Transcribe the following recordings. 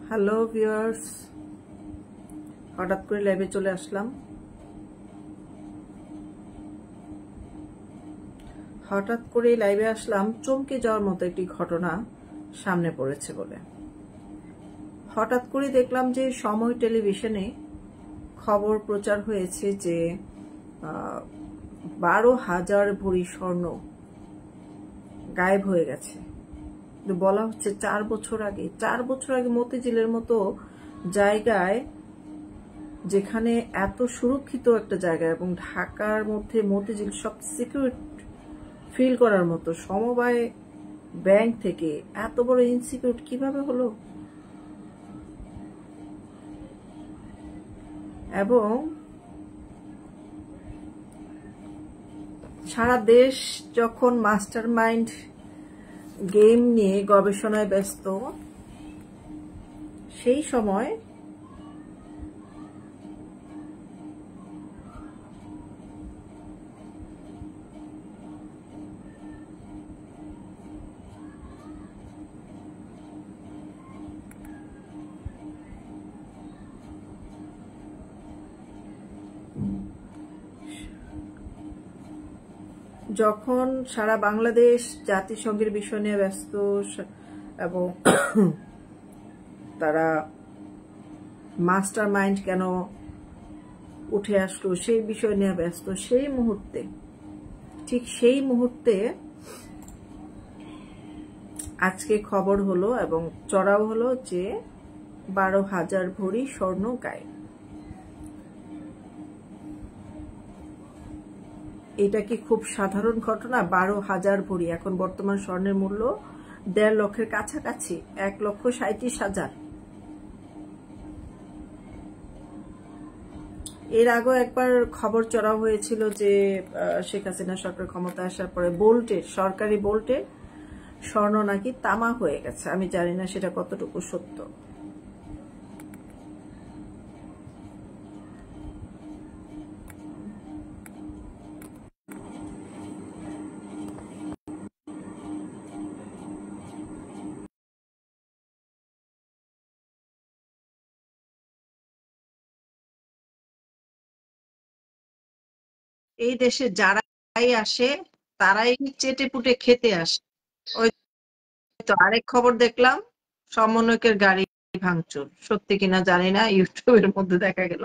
Hello viewers, হঠাৎ করে লাইভে চলে আসলাম। চমকে যাওয়ার মতো একটি ঘটনা সামনে পড়েছে বলে। হঠাৎ করে দেখলাম যে সময় টেলিভিশনে খবর প্রচার হয়েছে যে 12,000 ভরি স্বর্ণ গায়েব হয়ে গেছে। বলা হচ্ছে 4 বছর আগে মতিঝিলের মতো জায়গায়, যেখানে এত সুরক্ষিত একটা জায়গা এবং ঢাকার মধ্যে মতিঝিল সব সিকিউর ফিল করার মতো সমবায় ব্যাংক থেকে এত বড় ইনসিকিউর কিভাবে হলো? এবং সারা দেশ যখন মাস্টার মাইন্ড গেম নিয়ে গবেষণায় ব্যস্ত, সেই সময় যখন সারা বাংলাদেশ জাতিসংঘের বিষয় নিয়ে ব্যস্ত এবং তারা মাস্টার মাইন্ড কেন উঠে আসলো সেই বিষয় নিয়ে ব্যস্ত, সেই মুহূর্তে আজকে খবর হলো এবং চড়াও হলো যে 12,000 ভরি স্বর্ণ গায়েব। এটা কি খুব সাধারণ ঘটনা? 12,000 ভরি, এখন বর্তমান স্বর্ণের মূল্য 1.5 লক্ষের কাছাকাছি, 1,37,000। এর আগেও একবার খবর চড়াও হয়েছিল যে শেখ হাসিনা সরকার ক্ষমতা আসার পরে সরকারি বোল্টের স্বর্ণ নাকি তামা হয়ে গেছে। আমি জানি না সেটা কতটুকু সত্য। এই দেশে যারাই আসে তারাই চেটে পুটে খেতে আসে। ওই তো আরেক খবর দেখলাম, সমন্বয়কের গাড়ি ভাঙচুর, সত্যি কিনা জানি না, ইউটিউবের মধ্যে দেখা গেল।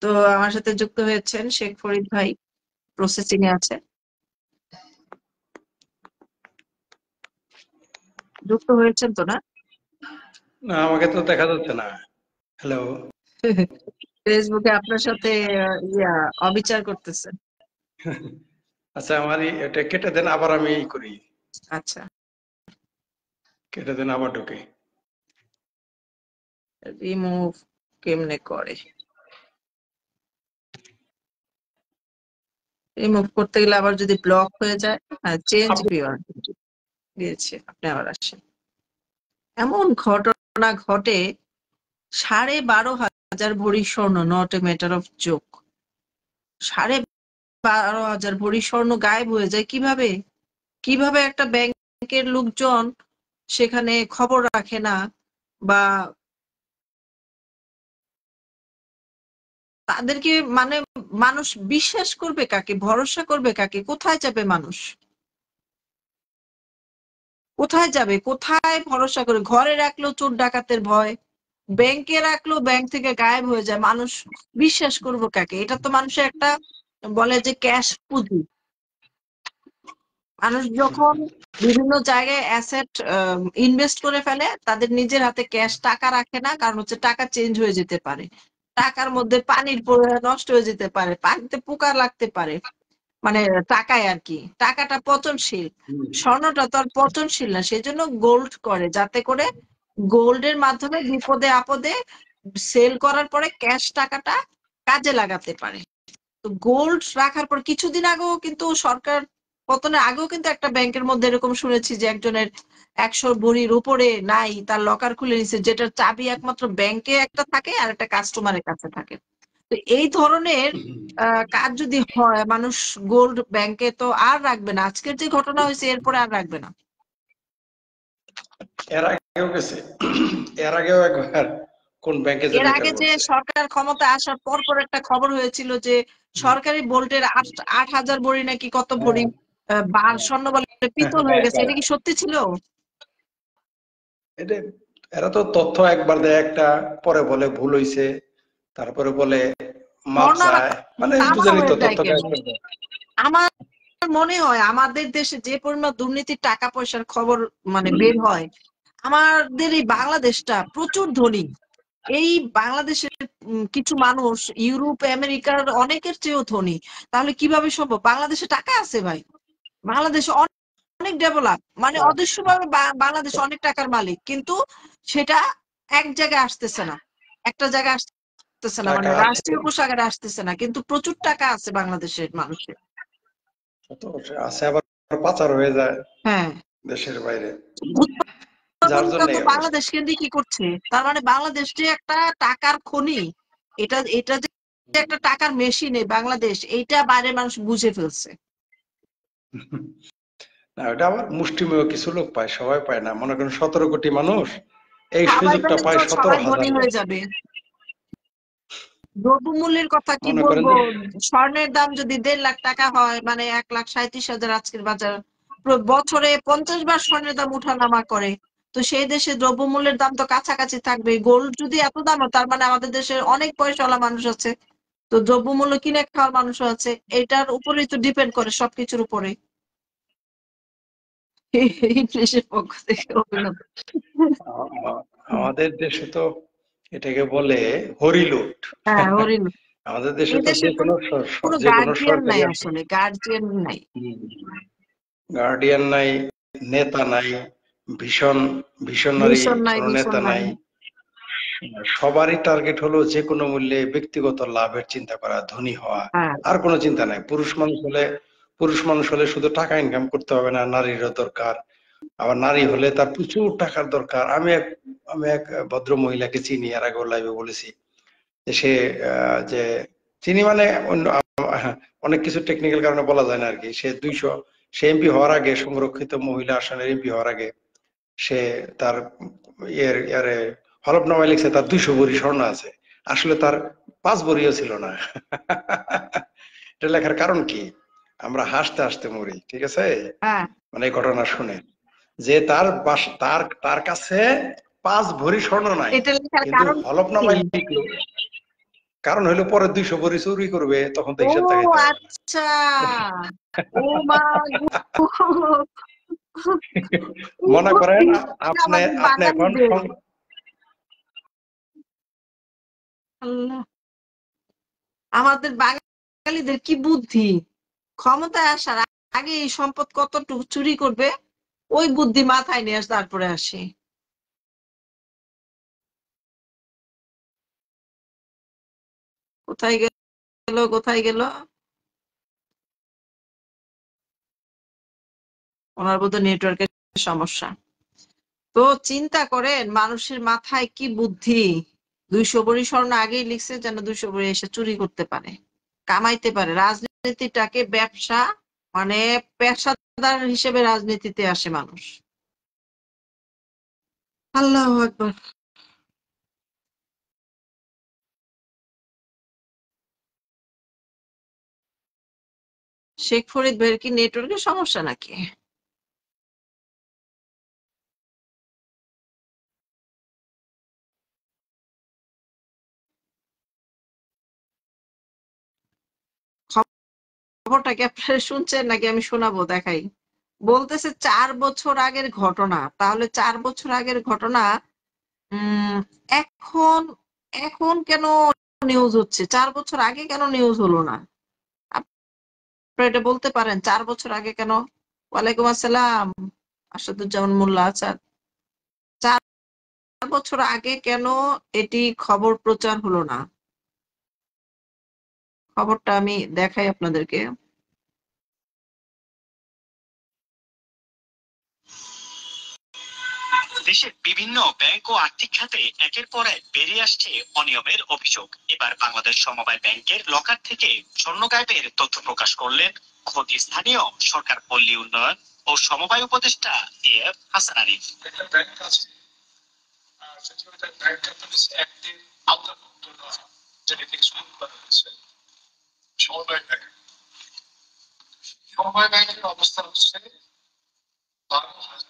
তো আমার সাথে যুক্ত হয়েছেন শেখ ফরিদ ভাই, প্রসেসিং এ আছে, যুক্ত হয়েছেন তো না? না, আমাকে তো দেখা যাচ্ছে না। হ্যালো। ফেসবুকে আপনার সাথে অবিচার করতেছে। আচ্ছা, আমার এটা কেটে দেন, আবার আমি করি। আচ্ছা, কেটে দেন, আবার ঢুকে। রিমুভ কেমনে করে? রিমুভ করতে গেলে আবার যদি ব্লক হয়ে যায়, চেঞ্জ ভিউয়ার দিয়েছে, আপনি আবার আসেন। এমন ঘটনা ঘটে, 12,500 ভরি স্বর্ণ, not a matter of joke. 12,500 ভরি স্বর্ণ গায়েব হয়ে যায় কিভাবে? কিভাবে একটা ব্যাংকের লোকজন সেখানে খবর রাখে না, বা তাদেরকে মানে মানুষ বিশ্বাস করবে কাকে, ভরসা করবে কাকে, কোথায় যাবে মানুষ? কোথায় যাবে, কোথায় ভরসা করে? ঘরে রাখলেও চোর ডাকাতের ভয়, ব্যাংকে রাখলেও ব্যাংক থেকে গায়েব হয়ে যায়, মানুষ বিশ্বাস করবো কাকে? এটা তো মানুষের একটা বলে যে ক্যাশ পুঁজি। মানুষ যখন বিভিন্ন জায়গায় অ্যাসেট ইনভেস্ট করে ফেলে, তাদের নিজের হাতে ক্যাশ টাকা রাখে না, কারণ হচ্ছে টাকা চেঞ্জ হয়ে যেতে পারে, টাকার মধ্যে পানির পরে নষ্ট হয়ে যেতে পারে, পানিতে পোকা লাগতে পারে, মানে টাকায় আর কি। টাকাটা পচনশীল, স্বর্ণটা তো আর পচনশীল না, সেজন্য গোল্ড করে, যাতে করে গোল্ডের মাধ্যমে বিপদে আপদে সেল করার পরে ক্যাশ টাকাটা কাজে লাগাতে পারে। তো গোল্ড রাখার পর কিছুদিন আগেও কিন্তু সরকার পতনের আগেও কিন্তু একটা ব্যাংকের মধ্যে এরকম শুনেছি যে একজনের 100 ভরির উপরে নাই, তার লকার খুলে নিছে, যেটার চাবি একমাত্র ব্যাংকে একটা থাকে আর একটা কাস্টমারের কাছে থাকে। তো তো এই ধরনের কাজ যদি হয়, মানুষ গোল্ড ব্যাংকে তো আর রাখবে না। আজকের যে ঘটনা হয়েছে এরপরে আর রাখবে না। এর আগেও গেছে, এর আগেও একবার কোন ব্যাংকে এর যেন এটা আগে যে করছে। সরকার ক্ষমতা আসার পর পর একটা খবর হয়েছিল যে সরকারি বোল্টের 8,000 ভরি নাকি কত হ্যাঁ, ভরি স্বর্ণ বলে পিতল হয়ে গেছে। এটা কি সত্যি ছিল? এটা এরা তো তথ্য একবার দেয় একটা, পরে বলে ভুল হইছে, তারপরে বলে মাপ স্বর্ণ চায়, মানে তামা বুঝেনি হয়ে তো যায় তথ্য কেন? আমার মনে হয় আমাদের দেশে যে পরিমাণ দুর্নীতির টাকা পয়সার খবর মানে বের হয়, আমাদের এই বাংলাদেশটা প্রচুর ধনী। এই বাংলাদেশের কিছু মানুষ ইউরোপ আমেরিকার অনেকের চেয়েও ধনী। তাহলে কিভাবে সম্ভব? বাংলাদেশে টাকা আছে ভাই, বাংলাদেশ অনেক ডেভেলপ, মানে অদৃশ্যভাবে বাংলাদেশ অনেক টাকার মালিক, কিন্তু সেটা এক জায়গায় আসতেছে না, একটা জায়গায় আসতেছে না, মানে টাকা আছে, রাষ্ট্রীয় কোষাগারে আসতেছে না, কিন্তু প্রচুর টাকা আছে বাংলাদেশের মানুষের। তো আছে, আবার পাচার হয়ে যায় হ্যাঁ, দেশের বাইরে, যার উৎপাদনটা জন্য তো এই অবস্থা। বাংলাদেশ কেন্দ্রিকই করছে। তার মানে বাংলাদেশ যে একটা টাকার খনি, এটা এটা যে একটা টাকার মেশিনে বাংলাদেশ, এইটা বাইরের মানুষ বুঝে ফেলছে। না, ওটা আবার মুষ্টিমেয় কিছু লোক পায়, সবাই পায় না। মনে করেন 17 কোটি মানুষ, এই সবাই সুযোগটা পেলে তো পায় সতেরো সবাই হাজার ধনী লোক। হয়ে যাবে। দ্রব্যমূল্যের কথা কি মনে করেন বলবো? যে স্বর্ণের দাম যদি 1.5 লাখ টাকা হয়, মানে 1,37,000 আজকের বাজার, বছরে 50 বার স্বর্ণের দাম উঠানামা করে, তো সেই দেশে দ্রব্যমূল্যের দাম তো কাছাকাছি থাকবে। গোল্ড যদি এত দাম হয়, তার মানে আমাদের দেশের অনেক পয়সাওয়ালা মানুষ আছে, তো দ্রব্যমূল্য কিনে খাওয়ার মানুষও আছে। এটার উপরেই তো ডিপেন্ড করে, সবকিছুর উপরে। ইংলিশের পক্ষ থেকে অভিনন্দন। আমাদের দেশে তো এটাকে বলে হরিলুট। হ্যাঁ, হরিণ। আমাদের দেশে এই তো দেশে কোনো যে কোনো গার্জিয়ান সরকারি নাই, আসলে গার্জিয়ান নাই। গার্ডিয়ান নাই, নেতা নাই, ভীষণ ভিশনারি ভীষণ নাই, কোনো ভীষণ নেতা নাই। নাই। সবারই টার্গেট হলো যে কোনো মূল্যে ব্যক্তিগত লাভের চিন্তা করা, ধনী হওয়া, হ্যাঁ, আর কোনো চিন্তা নাই। পুরুষ মানুষ হলে শুধু টাকা ইনকাম করতে হবে না, নারীরও দরকার। আবার নারী হলে তার প্রচুর টাকার দরকার। আমি এক ভদ্র মহিলাকে চিনি, এর আগেও লাইভে বলেছি যে সে যে চিনি মানে অনেক কিছু টেকনিক্যাল কারণে বলা যায় না আর কি। সে এমপি হওয়ার আগে, সংরক্ষিত মহিলা আসনের এমপি হওয়ার আগে, সে তার ইয়ারে হলফনামায় লিখছে তার 200 ভরি স্বর্ণ আছে। আসলে তার 5 ভরিও ছিল না। এটা লেখার কারণ কি? আমরা হাসতে হাসতে মরি, ঠিক আছে, হ্যাঁ, মানে এই ঘটনা শুনে, যে তার কাছে 5 ভরি স্বর্ণ নাই, এটা লেখার কিন্তু কারণ কি? হলফনামায় লিখলো। কারণ হইলো পরে 200 ভরি চুরি করবে, তখন তো ও হিসাব দেখাইতে হবে না। আচ্ছা, ও মা গো, এই মনে করেন বুদ্ধি আপনি আমাদের আপনি এখন বাঙালিদের। আল্লাহ, আমাদের বাঙালিদের কি বুদ্ধি! ক্ষমতায় আসার আগে এই সম্পদ কতটুকু চুরি করবে, ওই বুদ্ধি মাথায় নিয়ে আস, তারপরে আসি। কোথায় গেল, কোথায় গেল? ওনার বোধহয় নেটওয়ার্কের সমস্যা। তো চিন্তা করেন মানুষের মাথায় কি বুদ্ধি! 200 ভরি স্বর্ণ আগেই লিখছে যেন 200 ভরি এসে চুরি করতে পারে, কামাইতে পারে। রাজনীতিটাকে ব্যবসা, মানে পেশাদার হিসেবে রাজনীতিতে আসে মানুষ। আল্লাহু আকবার। শেখ ফরিদ ভাইয়ের কি নেটওয়ার্কের সমস্যা নাকি? খবরটা কি আপনারা শুনছেন নাকি আমি শোনাবো? দেখাই। বলতেছে 4 বছর আগের ঘটনা। তাহলে 4 বছর আগের ঘটনা উম এখন এখন কেন নিউজ হচ্ছে? 4 বছর আগে কেন নিউজ হলো না? আপনারা এটা বলতে পারেন, 4 বছর আগে কেন? ওয়ালাইকুম আসসালাম, আসাদুজ্জামান মোল্লা। আচ্ছা, 4 বছর আগে কেন এটি খবর প্রচার হলো না? খবরটা আমি দেখাই আপনাদেরকে। দেশের বিভিন্ন ব্যাংক ও আর্থিক খাতে একের পর এক বেরিয়ে আসছে অনিয়মের অভিযোগ। এবার বাংলাদেশ সমবায় ব্যাংকের লকার থেকে স্বর্ণ গায়েবের তথ্য প্রকাশ করলেন খোদ স্থানীয় সরকার পল্লী উন্নয়ন ও সমবায় উপদেষ্টা এ.এফ. হাসান আরিফ। সমবায় ব্যাংকের অবস্থা হচ্ছে 12,000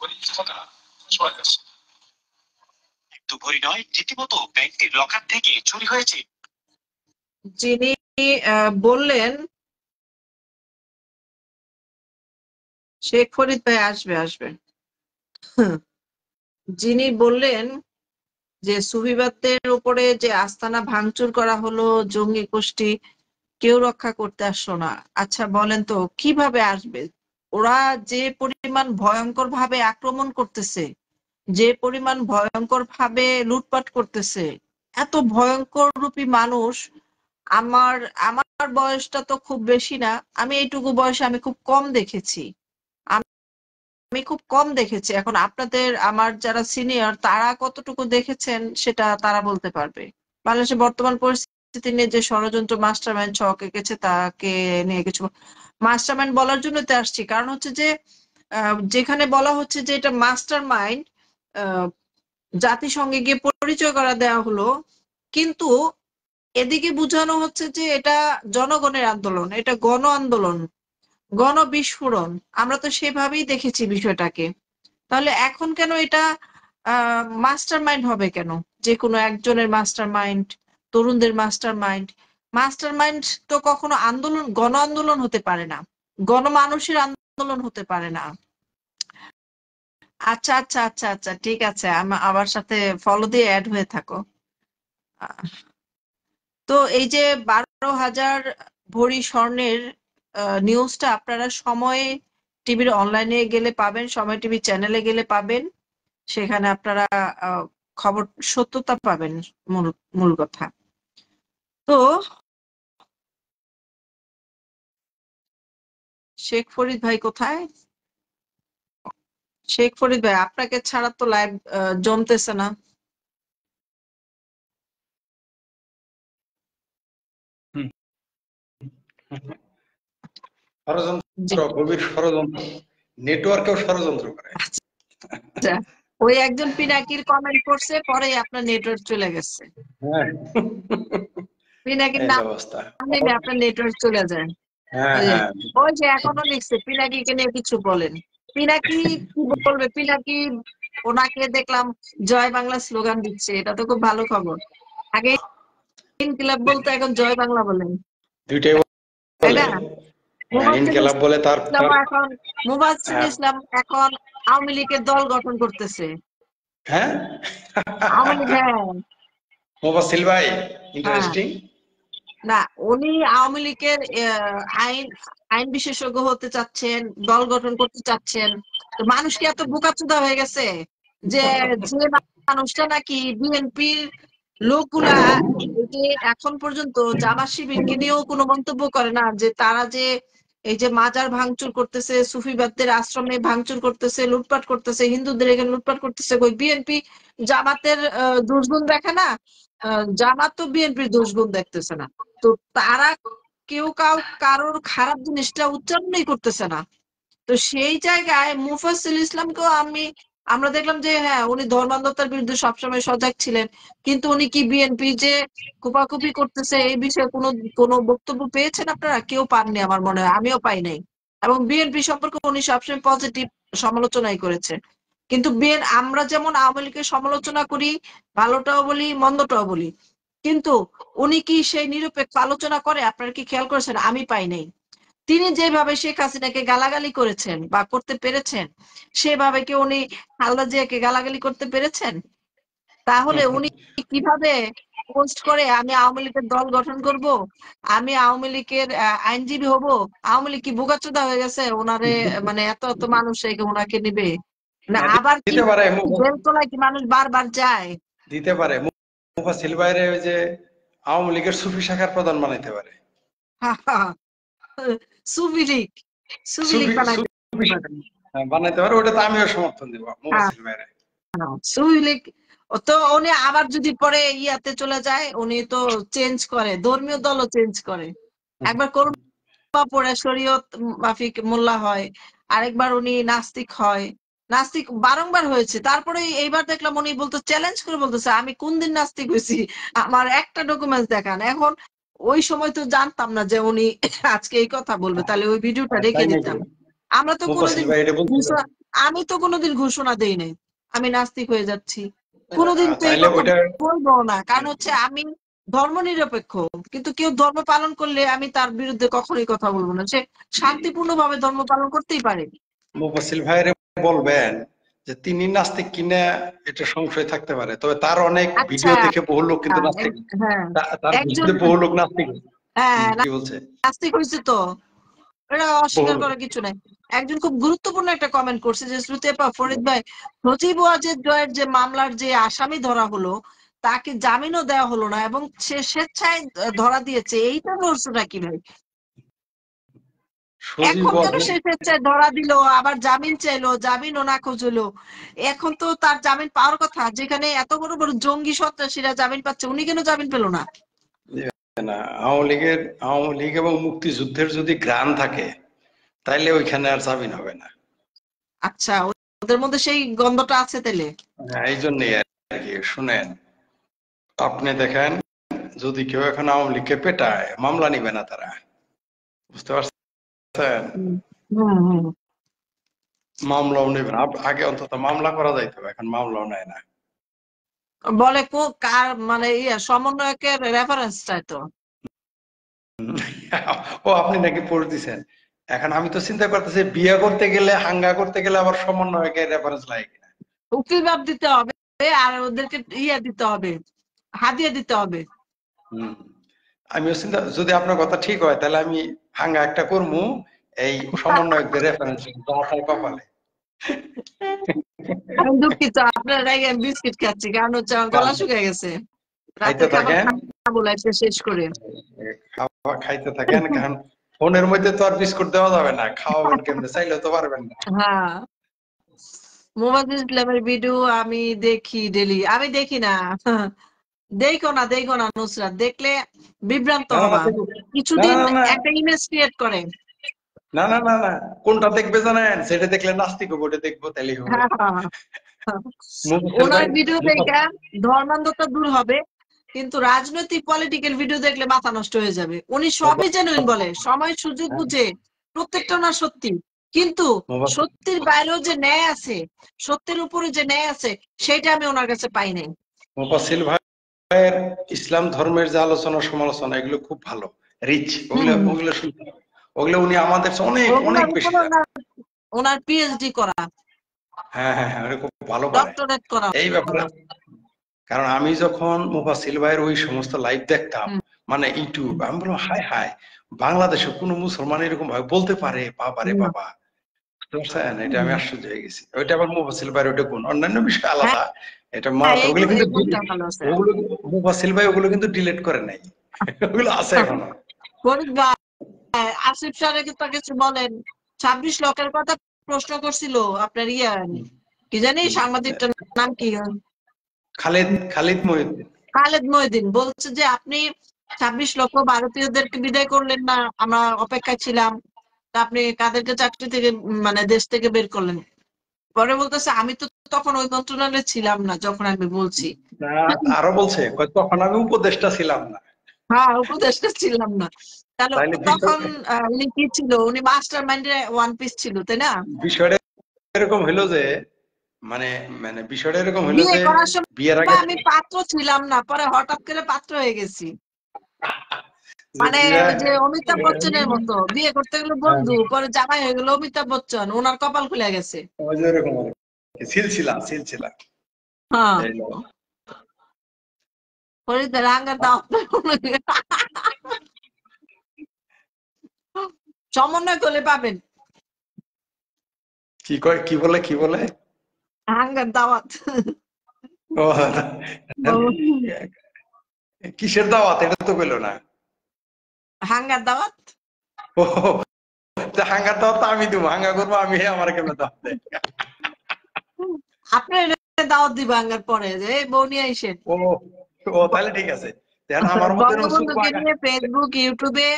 পরীক্ষা একটু ভরি নয়, রীতিমতো ব্যাংকটির লকার থেকে চুরি হয়েছে। যিনি বললেন, শেখ ফরিদ ভাই আসবে যিনি বললেন যে সুফিবাদের উপরে যে আস্তানা ভাঙচুর করা হলো, জঙ্গি গোষ্ঠী কেউ রক্ষা করতে আসলো না। আচ্ছা বলেন তো কিভাবে আসবে? ওরা যে পরিমাণ ভয়ঙ্কর ভাবে আক্রমণ করতেছে, যে পরিমাণ ভয়ঙ্কর ভাবে লুটপাট করতেছে, এত ভয়ঙ্কর রূপী মানুষ আমার আমার বয়সটা তো খুব বেশি না, আমি এইটুকু বয়সে আমি খুব কম দেখেছি। আমি খুব কম দেখেছি। এখন আপনাদের আমার যারা সিনিয়র তারা কতটুকু দেখেছেন সেটা তারা বলতে পারবে। বাংলাদেশের বর্তমান পরিস্থিতি নিয়ে যে ষড়যন্ত্র মাস্টারমাইন্ড ছক এঁকেছে তাকে নিয়ে কিছু মাস্টারমাইন্ড বলার জন্য তো আসছি, কারণ হচ্ছে যে যেখানে বলা হচ্ছে যে এটা মাস্টার মাইন্ড জাতিসংঘে গিয়ে পরিচয় করা দেওয়া হলো, কিন্তু এদিকে বোঝানো হচ্ছে যে এটা জনগণের আন্দোলন, এটা গণ আন্দোলন, গণবিস্ফোরণ। আমরা তো সেভাবেই দেখেছি বিষয়টাকে। তাহলে এখন কেন এটা মাস্টার মাইন্ড হবে কেন? যে কোনো একজনের মাস্টার মাইন্ড, তরুণদের মাস্টার মাইন্ড। মাস্টার মাইন্ড তো কখনো আন্দোলন, গণ আন্দোলন হতে পারে না, গণমানুষের আন্দোলন হতে পারে না। আচ্ছা আচ্ছা আচ্ছা আচ্ছা, ঠিক আছে, আমার সাথে ফলো দিয়ে অ্যাড হয়ে থাকো। তো এই যে 12,000 ভরি স্বর্ণের নিউজটা আপনারা সময় টিভির অনলাইনে গেলে পাবেন, সময় টিভি চ্যানেলে গেলে পাবেন। সেখানে আপনারা খবর সত্যতা পাবেন, মূল মূল কথা। তো শেখ ফরিদ ভাই কোথায়? শেখ ফরিদ ভাই আপনাকে ছাড়া তো লাইভ জমতেছে না। ষড়যন্ত্র, গভীর ষড়যন্ত্র, নেটওয়ার্কেও ষড়যন্ত্র করে। আচ্ছা, ওই একজন পিনাকির কমেন্ট করছে, পরে আপনার নেটওয়ার্ক চলে গেছে। হ্যাঁ, পিনাকির এই নাম অবস্থা। নিলে আপনার নেটওয়ার্ক চলে যায়। হ্যাঁ হ্যাঁ, ওই যে এখনো লিখছে পিনাকিকে নিয়ে কিছু বলেন। পিনাকি কি বলবে? পিনাকি ওনাকে দেখলাম জয় বাংলা স্লোগান দিচ্ছে, এটা তো খুব ভালো খবর। আগে ইনকিলাব বলতো, এখন জয় বাংলা বলেন, দুইটাই তাই বলে। না? মুবাজ্জেম ইনকিলাব বলে, তার ইসলাম এখন মুবাজ্জেম হ্যাঁ ইসলাম এখন আওয়ামী লীগের দল গঠন করতেছে। হ্যাঁ, আওয়ামী লীগ, হ্যাঁ মোবাসিল ভাই হ্যাঁ। ইন্টারেস্টিং। না, উনি আওয়ামী লীগের আইন আইন বিশেষজ্ঞ হতে চাচ্ছেন, দল গঠন করতে চাচ্ছেন। তো মানুষ কি এত বোকাচোদা হয়ে গেছে যে যে মানুষটা নাকি বিএনপির লোকগুলা এই যে এখন পর্যন্ত জামাত শিবিরকে নিয়েও কোনো মন্তব্য করে না, যে তারা যে এই যে মাজার ভাঙচুর করতেছে, সুফিবাদদের আশ্রমে ভাঙচুর করতেছে, লুটপাট করতেছে, হিন্দুদের এখানে লুটপাট করতেছে, ওই বিএনপি জামাতের দুশগুণ দেখে না? জামাত তো বিএনপির দুশগুণ দেখতেছে না। তো তারা কেউ কারোর খারাপ জিনিসটা উচ্চারণই করতেছে না। তো সেই জায়গায় মুফাজ্জল ইসলামকেও আমরা দেখলাম যে হ্যাঁ উনি ধর্মান্ধতার বিরুদ্ধে সবসময় সজাগ ছিলেন, কিন্তু উনি কি বিএনপি যে কুপাকুপি করতেছে এই বিষয়ে কোনো কোনো বক্তব্য পেয়েছেন আপনারা? কেউ পাননি আমার মনে হয়, আমিও পাই নাই। এবং বিএনপি সম্পর্কে উনি সবসময় পজিটিভ সমালোচনাই করেছেন। কিন্তু আমরা যেমন আওয়ামী লীগের সমালোচনা করি, ভালোটাও বলি মন্দটাও বলি, কিন্তু উনি কি সেই নিরপেক্ষ আলোচনা করে? আপনারা কি খেয়াল করেছেন? আমি পাই নাই। তিনি যেভাবে শেখ হাসিনাকে গালাগালি করেছেন বা করতে পেরেছেন, সেভাবে কি উনি খালেদা জিয়াকে গালাগালি করতে পেরেছেন? তাহলে উনি কিভাবে পোস্ট করে আমি আওয়ামী লীগের দল গঠন করব, আমি আওয়ামী লীগের আইনজীবী হব? আওয়ামী লীগ কি বোকাচোদা হয়ে গেছে ওনারে, মানে এত এত মানুষ ওনাকে নিবে না? না, আবার কি দিতে পারে, বেলতলায় কি মানুষ বারবার যায়? দিতে পারে। মুফাসিল ভাইরে ওই যে আওয়ামী লীগের সুফি শাখার প্রধান বানাইতে পারে। সুফি লীগ, সুফি লীগ সুফি বানাইতে বানাইতে পারে, ওটা তো আমিও সমর্থন দিব মুফাসসিল ভাইরে। তো উনি আবার যদি পরে ইয়াতে চলে যায়, উনি তো চেঞ্জ করে, ধর্মীয় দলও চেঞ্জ করে। একবার করবা পড়ে শরীয়ত মাফিক মোল্লা হয়, আরেকবার উনি নাস্তিক হয়, নাস্তিক বারংবার হয়েছে। তারপরে এইবার দেখলাম উনি বলতে চ্যালেঞ্জ করে বলতেছে আমি কোন দিন নাস্তিক হয়েছি, আমার একটা ডকুমেন্টস দেখান। এখন ওই সময় তো জানতাম না যে উনি আজকে এই কথা বলবে, তাহলে ওই ভিডিওটা রেখে তাই নাকি? দিতাম। আমরা তো মুফাসসিল কোনোদিন ভাই এটা বলছিল? আমি তো কোনোদিন ঘোষণা দেই নাই আমি নাস্তিক হয়ে যাচ্ছি, কোনোদিন তো এই তাইলে কথা ওইটা বলবো না। কারণ হচ্ছে আমি ধর্ম নিরপেক্ষ, কিন্তু কেউ ধর্ম পালন করলে আমি তার বিরুদ্ধে কখনোই কথা বলবো না। সে শান্তিপূর্ণভাবে ধর্ম পালন করতেই পারে। মুফাসসিল ভাইরে বলবেন যে তিনি নাস্তিক কিনা এটা সংশয় থাকতে পারে, তবে তার অনেক আচ্ছা, ভিডিও দেখে বহু লোক কিন্তু নাস্তিক, হ্যাঁ তার একজন, ভিডিওতে বহু লোক নাস্তিক। হ্যাঁ কি বলছে? নাস্তিক হয়েছে তো, এটা বহু অস্বীকার লোক। করার কিছু নাই। একজন খুব গুরুত্বপূর্ণ একটা কমেন্ট করছে যে শ্রুতি আপা, ফরিদ ভাই সজীব ওয়াজেদ জয়ের যে মামলার যে আসামি ধরা হলো তাকে জামিনও দেওয়া হলো না এবং সে স্বেচ্ছায় ধরা দিয়েছে, এইটা রহস্যটা কি ভাই? সজীব এখন কেন ওয়াজেদ সে স্বেচ্ছায় ধরা দিল, আবার জামিন চাইলো, জামিনও নাকচ হলো? এখন তো তার জামিন পাওয়ার কথা, যেখানে এত বড় বড় জঙ্গি সন্ত্রাসীরা জামিন পাচ্ছে, উনি কেন জামিন পেল না? না, আওয়ামী লীগ এবং মুক্তিযুদ্ধের যদি গ্রান থাকে তাইলে ওইখানে আর জামিন হবে না। আচ্ছা, ওদের মধ্যে সেই গন্ধটা আছে তাইলে। হ্যাঁ, এই জন্যই আর কি। শুনেন, আপনি দেখেন, যদি কেউ এখন আওয়ামী লীগকে পেটায়, মামলা নিবে না তারা, বুঝতে পারছেন? হুম হুম হুম। মামলাও নেবে না। আগে অন্তত মামলা করা যাইতো, এখন মামলাও নেয় না। বলে কার মানে সমন্বয়কের রেফারেন্স চাইতো। ও, আপনি নাকি পোস্ট দিছেন? এখন আমি তো চিন্তা করতেছি, বিয়ে করতে গেলে, হাঙ্গা করতে গেলে আবার সমন্বয়কের রেফারেন্স লাগে কিনা। উকিল বাপ দিতে হবে, আর ওদেরকে দিতে হবে, হাদিয়া দিতে হবে। হম, আমিও চিন্তা, যদি আপনার কথা ঠিক হয় তাহলে আমি হাঙ্গা একটা করবো, এই সমন্বয়কদের রেফারেন্স কপালে। আমি দুঃখিত, আপনার রাগে আমি বিস্কিট খাচ্ছি, কারণ হচ্ছে আমার গলা শুকিয়ে গেছে খাইতে রাতের খাবার থাকেন, খাবো লাইফটা শেষ করে। খাওয়া খাইতে থাকেন, কারণ ফোনের মধ্যে তো আর বিস্কুট দেওয়া যাবে না, খাওয়াবেন কেমনে, চাইলেও তো পারবেন না। হ্যাঁ, মোবাইল ইসলামের ভিডিও আমি দেখি ডেলি। আমি দেখি না, দেখো না নুসরাত, দেখলে বিভ্রান্ত না না হবা। না কিছুদিন না না একটা ইমেজ ক্রিয়েট করে। না না না না, কোনটা দেখবে জানেন? সেটা দেখলে নাস্তিক হবো, ওটা দেখবো তাইলেই হবো। হ্যাঁ, মুফাসসিল ওনার ভাই, ভিডিও দেখে ধর্মান্ধতা দূর হবে, কিন্তু রাজনৈতিক পলিটিক্যাল ভিডিও দেখলে মাথা নষ্ট হয়ে যাবে। উনি সবই জেনুইন বলে, সময় সুযোগ বুঝে, প্রত্যেকটা ওনার সত্যি, কিন্তু সত্যির বাইরেও যে ন্যায় আছে, সত্যের উপরে যে ন্যায় আছে, সেটা আমি ওনার কাছে পাই নাই। মুফাসসিল ভাইয়ের ইসলাম ধর্মের যে আলোচনা সমালোচনা, এগুলো খুব ভালো, রিচ। ওগুলো হম, ওগুলো শুনতে হবে। ওগুলো উনি আমাদের চেয়ে অনেক অনেক ওনার বেশি উপরে জানেন। ওনার পিএইচডি করা, হ্যাঁ হ্যাঁ হ্যাঁ, উনি খুব ভালো পারে ডক্টরেট করা এই ব্যাপারে। ওনার। কারণ আমি যখন মুফাসসিল ভাইয়ের ওই সমস্ত লাইভ দেখতাম, হুম, মানে ইউটিউব, আমি বললাম হায় হায়, বাংলাদেশে কোনো মুসলমান এরকম ভাবে বলতে পারে? বাবা রে হুম। বাবা, বুঝতে পারছেন? এটা আমি আশ্চর্য হয়ে গেছি। ওইটা আবার মুফাসসিল ভাইয়ের ওইটা গুণ, অন্যান্য বিষয় হ্যাঁ, আলাদা, এটা মারাত্মক। এই ওগুলো কিন্তু গুণটা ভালো আছে। ওগুলো মুফাসসিল ভাই ওগুলো কিন্তু ডিলিট করে নাই, ওগুলো আছে এখনো। ফরিদ ভাই, আসিফ স্যার কিন্তু কিছু বলেন, 26 লক্ষের কথা প্রশ্ন করছিল আপনার কি জানি সাংবাদিকটার নাম কি, খালিদ মহিউদ্দিন। খালেদ মহিউদ্দিন, বলছে যে আপনি 26 লক্ষ ভারতীয়দেরকে বিদায় করলেন না, আমরা অপেক্ষায় ছিলাম, তা আপনি কাদেরকে চাকরি থেকে মানে দেশ থেকে বের করলেন? পরে বলতেছে আমি তো তখন ওই মন্ত্রণালয়ে ছিলাম না যখন আমি বলছি। না, আরো বলছে, তখন আমি উপদেষ্টা ছিলাম না। হ্যাঁ, উপদেষ্টা ছিলাম না। তাহলে তাইলে তখন উনি কি ছিল? উনি মাস্টার মাইন্ডে ওয়ান পিস ছিল, তাই না? বিষয়টা এরকম হইলো যে, মানে মানে বিষয়টা এরকম হইলো বিয়ে যে, করার বিয়ের সময় আগে আমি পাত্র ছিলাম না, পরে হঠাৎ করে পাত্র হয়ে গেছি। যে মানে বিয়ে, ওই যে অমিতাভ বচ্চনের মতো, বিয়ে করতে গেলে বন্ধু, পরে জামাই হয়ে গেল অমিতাভ বচ্চন, ওনার কপাল খুলে গেছে। ওই যে এরকম আর কি। সিলসিলা হ্যাঁ, এই হলো। ফরিদের আঙ্গার দাও সমন্বয় করলে পাবেন কি কয়, কি বলে? হাঙ্গার দাওয়াত। ও, কিসের দাওয়াত এটা তো কইলো না। হাঙ্গার দাওয়াত। ও, হাঙ্গার দাওয়াত তো আমি দেবো, হাঙ্গা করবো আমি, আমার কেন দাওয়াত দেয়? আপনার দাওয়াত দিব আঙ্গার পরে যে এই বউ নিয়ে আইসেন। ও ও তাহলে ঠিক আছে। দেখেন আমার মতো এরকম চুপ বঙ্গবন্ধুকে নিয়ে ফেসবুক ইউটিউবে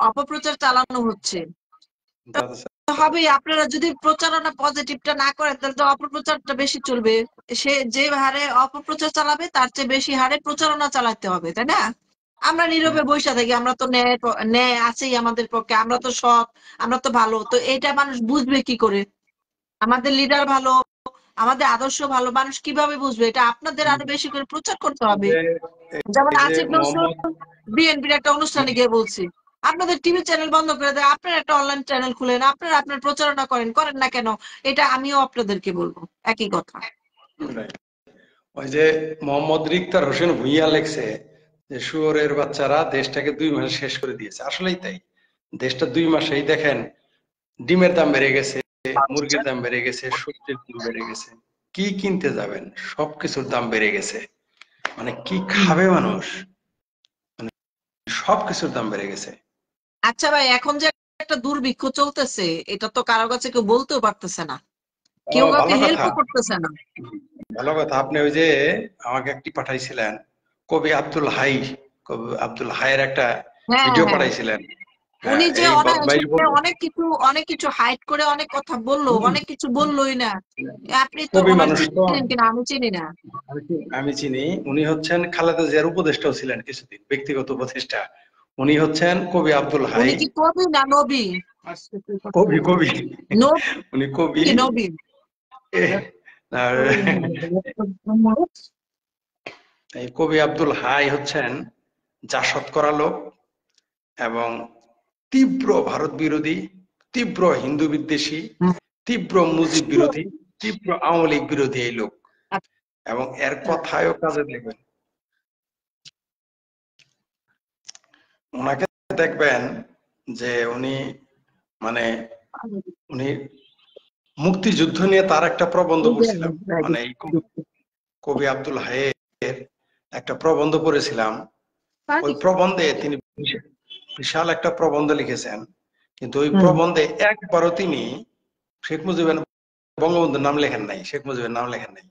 অপপ্রচার চালানো হচ্ছে। হবে আপনারা যদি প্রচারণা পজিটিভটা না করেন তাহলে তো অপপ্রচারটা বেশি চলবে। সে যে হারে অপপ্রচার চালাবে তার চেয়ে বেশি হারে প্রচারণা চালাতে হবে, তাই না? আমরা নীরবে বসে থাকি, আমরা তো ন্যায় আছেই আমাদের পক্ষে, আমরা তো সৎ, আমরা তো ভালো, তো এটা মানুষ বুঝবে কি করে? আমাদের লিডার ভালো, আমাদের আদর্শ ভালো, মানুষ কিভাবে বুঝবে? এটা আপনাদের আরো বেশি করে প্রচার করতে হবে। যেমন এই যে আসিফ নজরুল মোহাম্মদ, বিএনপির একটা অনুষ্ঠানে গিয়ে বলছি, আপনাদের টিভি চ্যানেল বন্ধ করে দেয়, আপনারা একটা অনলাইন চ্যানেল খুলেন, আপনারা আপনার প্রচারণা করেন না কেন? এটা আমিও আপনাদেরকে বলবো একই কথা। ওই যে মোহাম্মদ রিক্তার হোসেন ভুঁইয়া লেখছে যে শুয়োরের বাচ্চারা দেশটাকে 2 মাসে শেষ করে দিয়েছে। আসলেই তাই, দেশটা 2 মাসেই দেখেন ডিমের দাম বেড়ে গেছে, মুরগির দাম বেড়ে গেছে, সবজির দাম বেড়ে গেছে, কি কিনতে যাবেন সবকিছুর দাম বেড়ে গেছে। মানে কি খাবে মানুষ, সবকিছুর দাম বেড়ে গেছে। আচ্ছা ভাই, এখন যে একটা দুর্ভিক্ষ চলতেছে, এটা তো কারো কাছে কেউ বলতেও পারতেছে না, কেউ কাউকে ভালো কথা, হেল্পও করতেছে না। ভালো কথা। আপনি ওই যে আমাকে একটি পাঠাইছিলেন, কবি আব্দুল হাই, কবি আব্দুল হাইয়ের একটা হ্যাঁ ভিডিও হ্যাঁ, পাঠাইছিলেন। উনি যে এই বদমাইশ অনেক কিছু হাইড করে অনেক কথা বললো, অনেক কিছু বললোই না। আপনি তো কবি ওনার মানুষ তো, চিনেন কিনা আমি চিনি না। আমি চিনি। উনি হচ্ছেন খালেদা জিয়ার উপদেষ্টাও ছিলেন কিছুদিন, ব্যক্তিগত উপদেষ্টা। উনি হচ্ছেন কবি আব্দুল হাই। উনি কি কবি না নবী? কবি কবি উনি কবি। নবী। আর এই কবি আব্দুল হাই হচ্ছেন জাসদ করা লোক এবং তীব্র ভারত বিরোধী, তীব্র হিন্দু বিদ্বেষী, তীব্র মুজিব বিরোধী, তীব্র আওয়ামী লীগ বিরোধী এই লোক। এবং এর কথায় ও কাজে দেখবেন, ওনাকে দেখবেন যে উনি মানে উনি মুক্তিযুদ্ধ নিয়ে তার একটা প্রবন্ধ পড়ছিলাম, মানে এই কবি আব্দুল হাইয়ের একটা প্রবন্ধ পড়েছিলাম। ওই প্রবন্ধে তিনি বিশাল একটা প্রবন্ধ লিখেছেন, কিন্তু ওই প্রবন্ধে একবারও তিনি শেখ মুজিবের বঙ্গবন্ধুর নাম লেখেন নাই, শেখ মুজিবের নাম লেখেন নাই।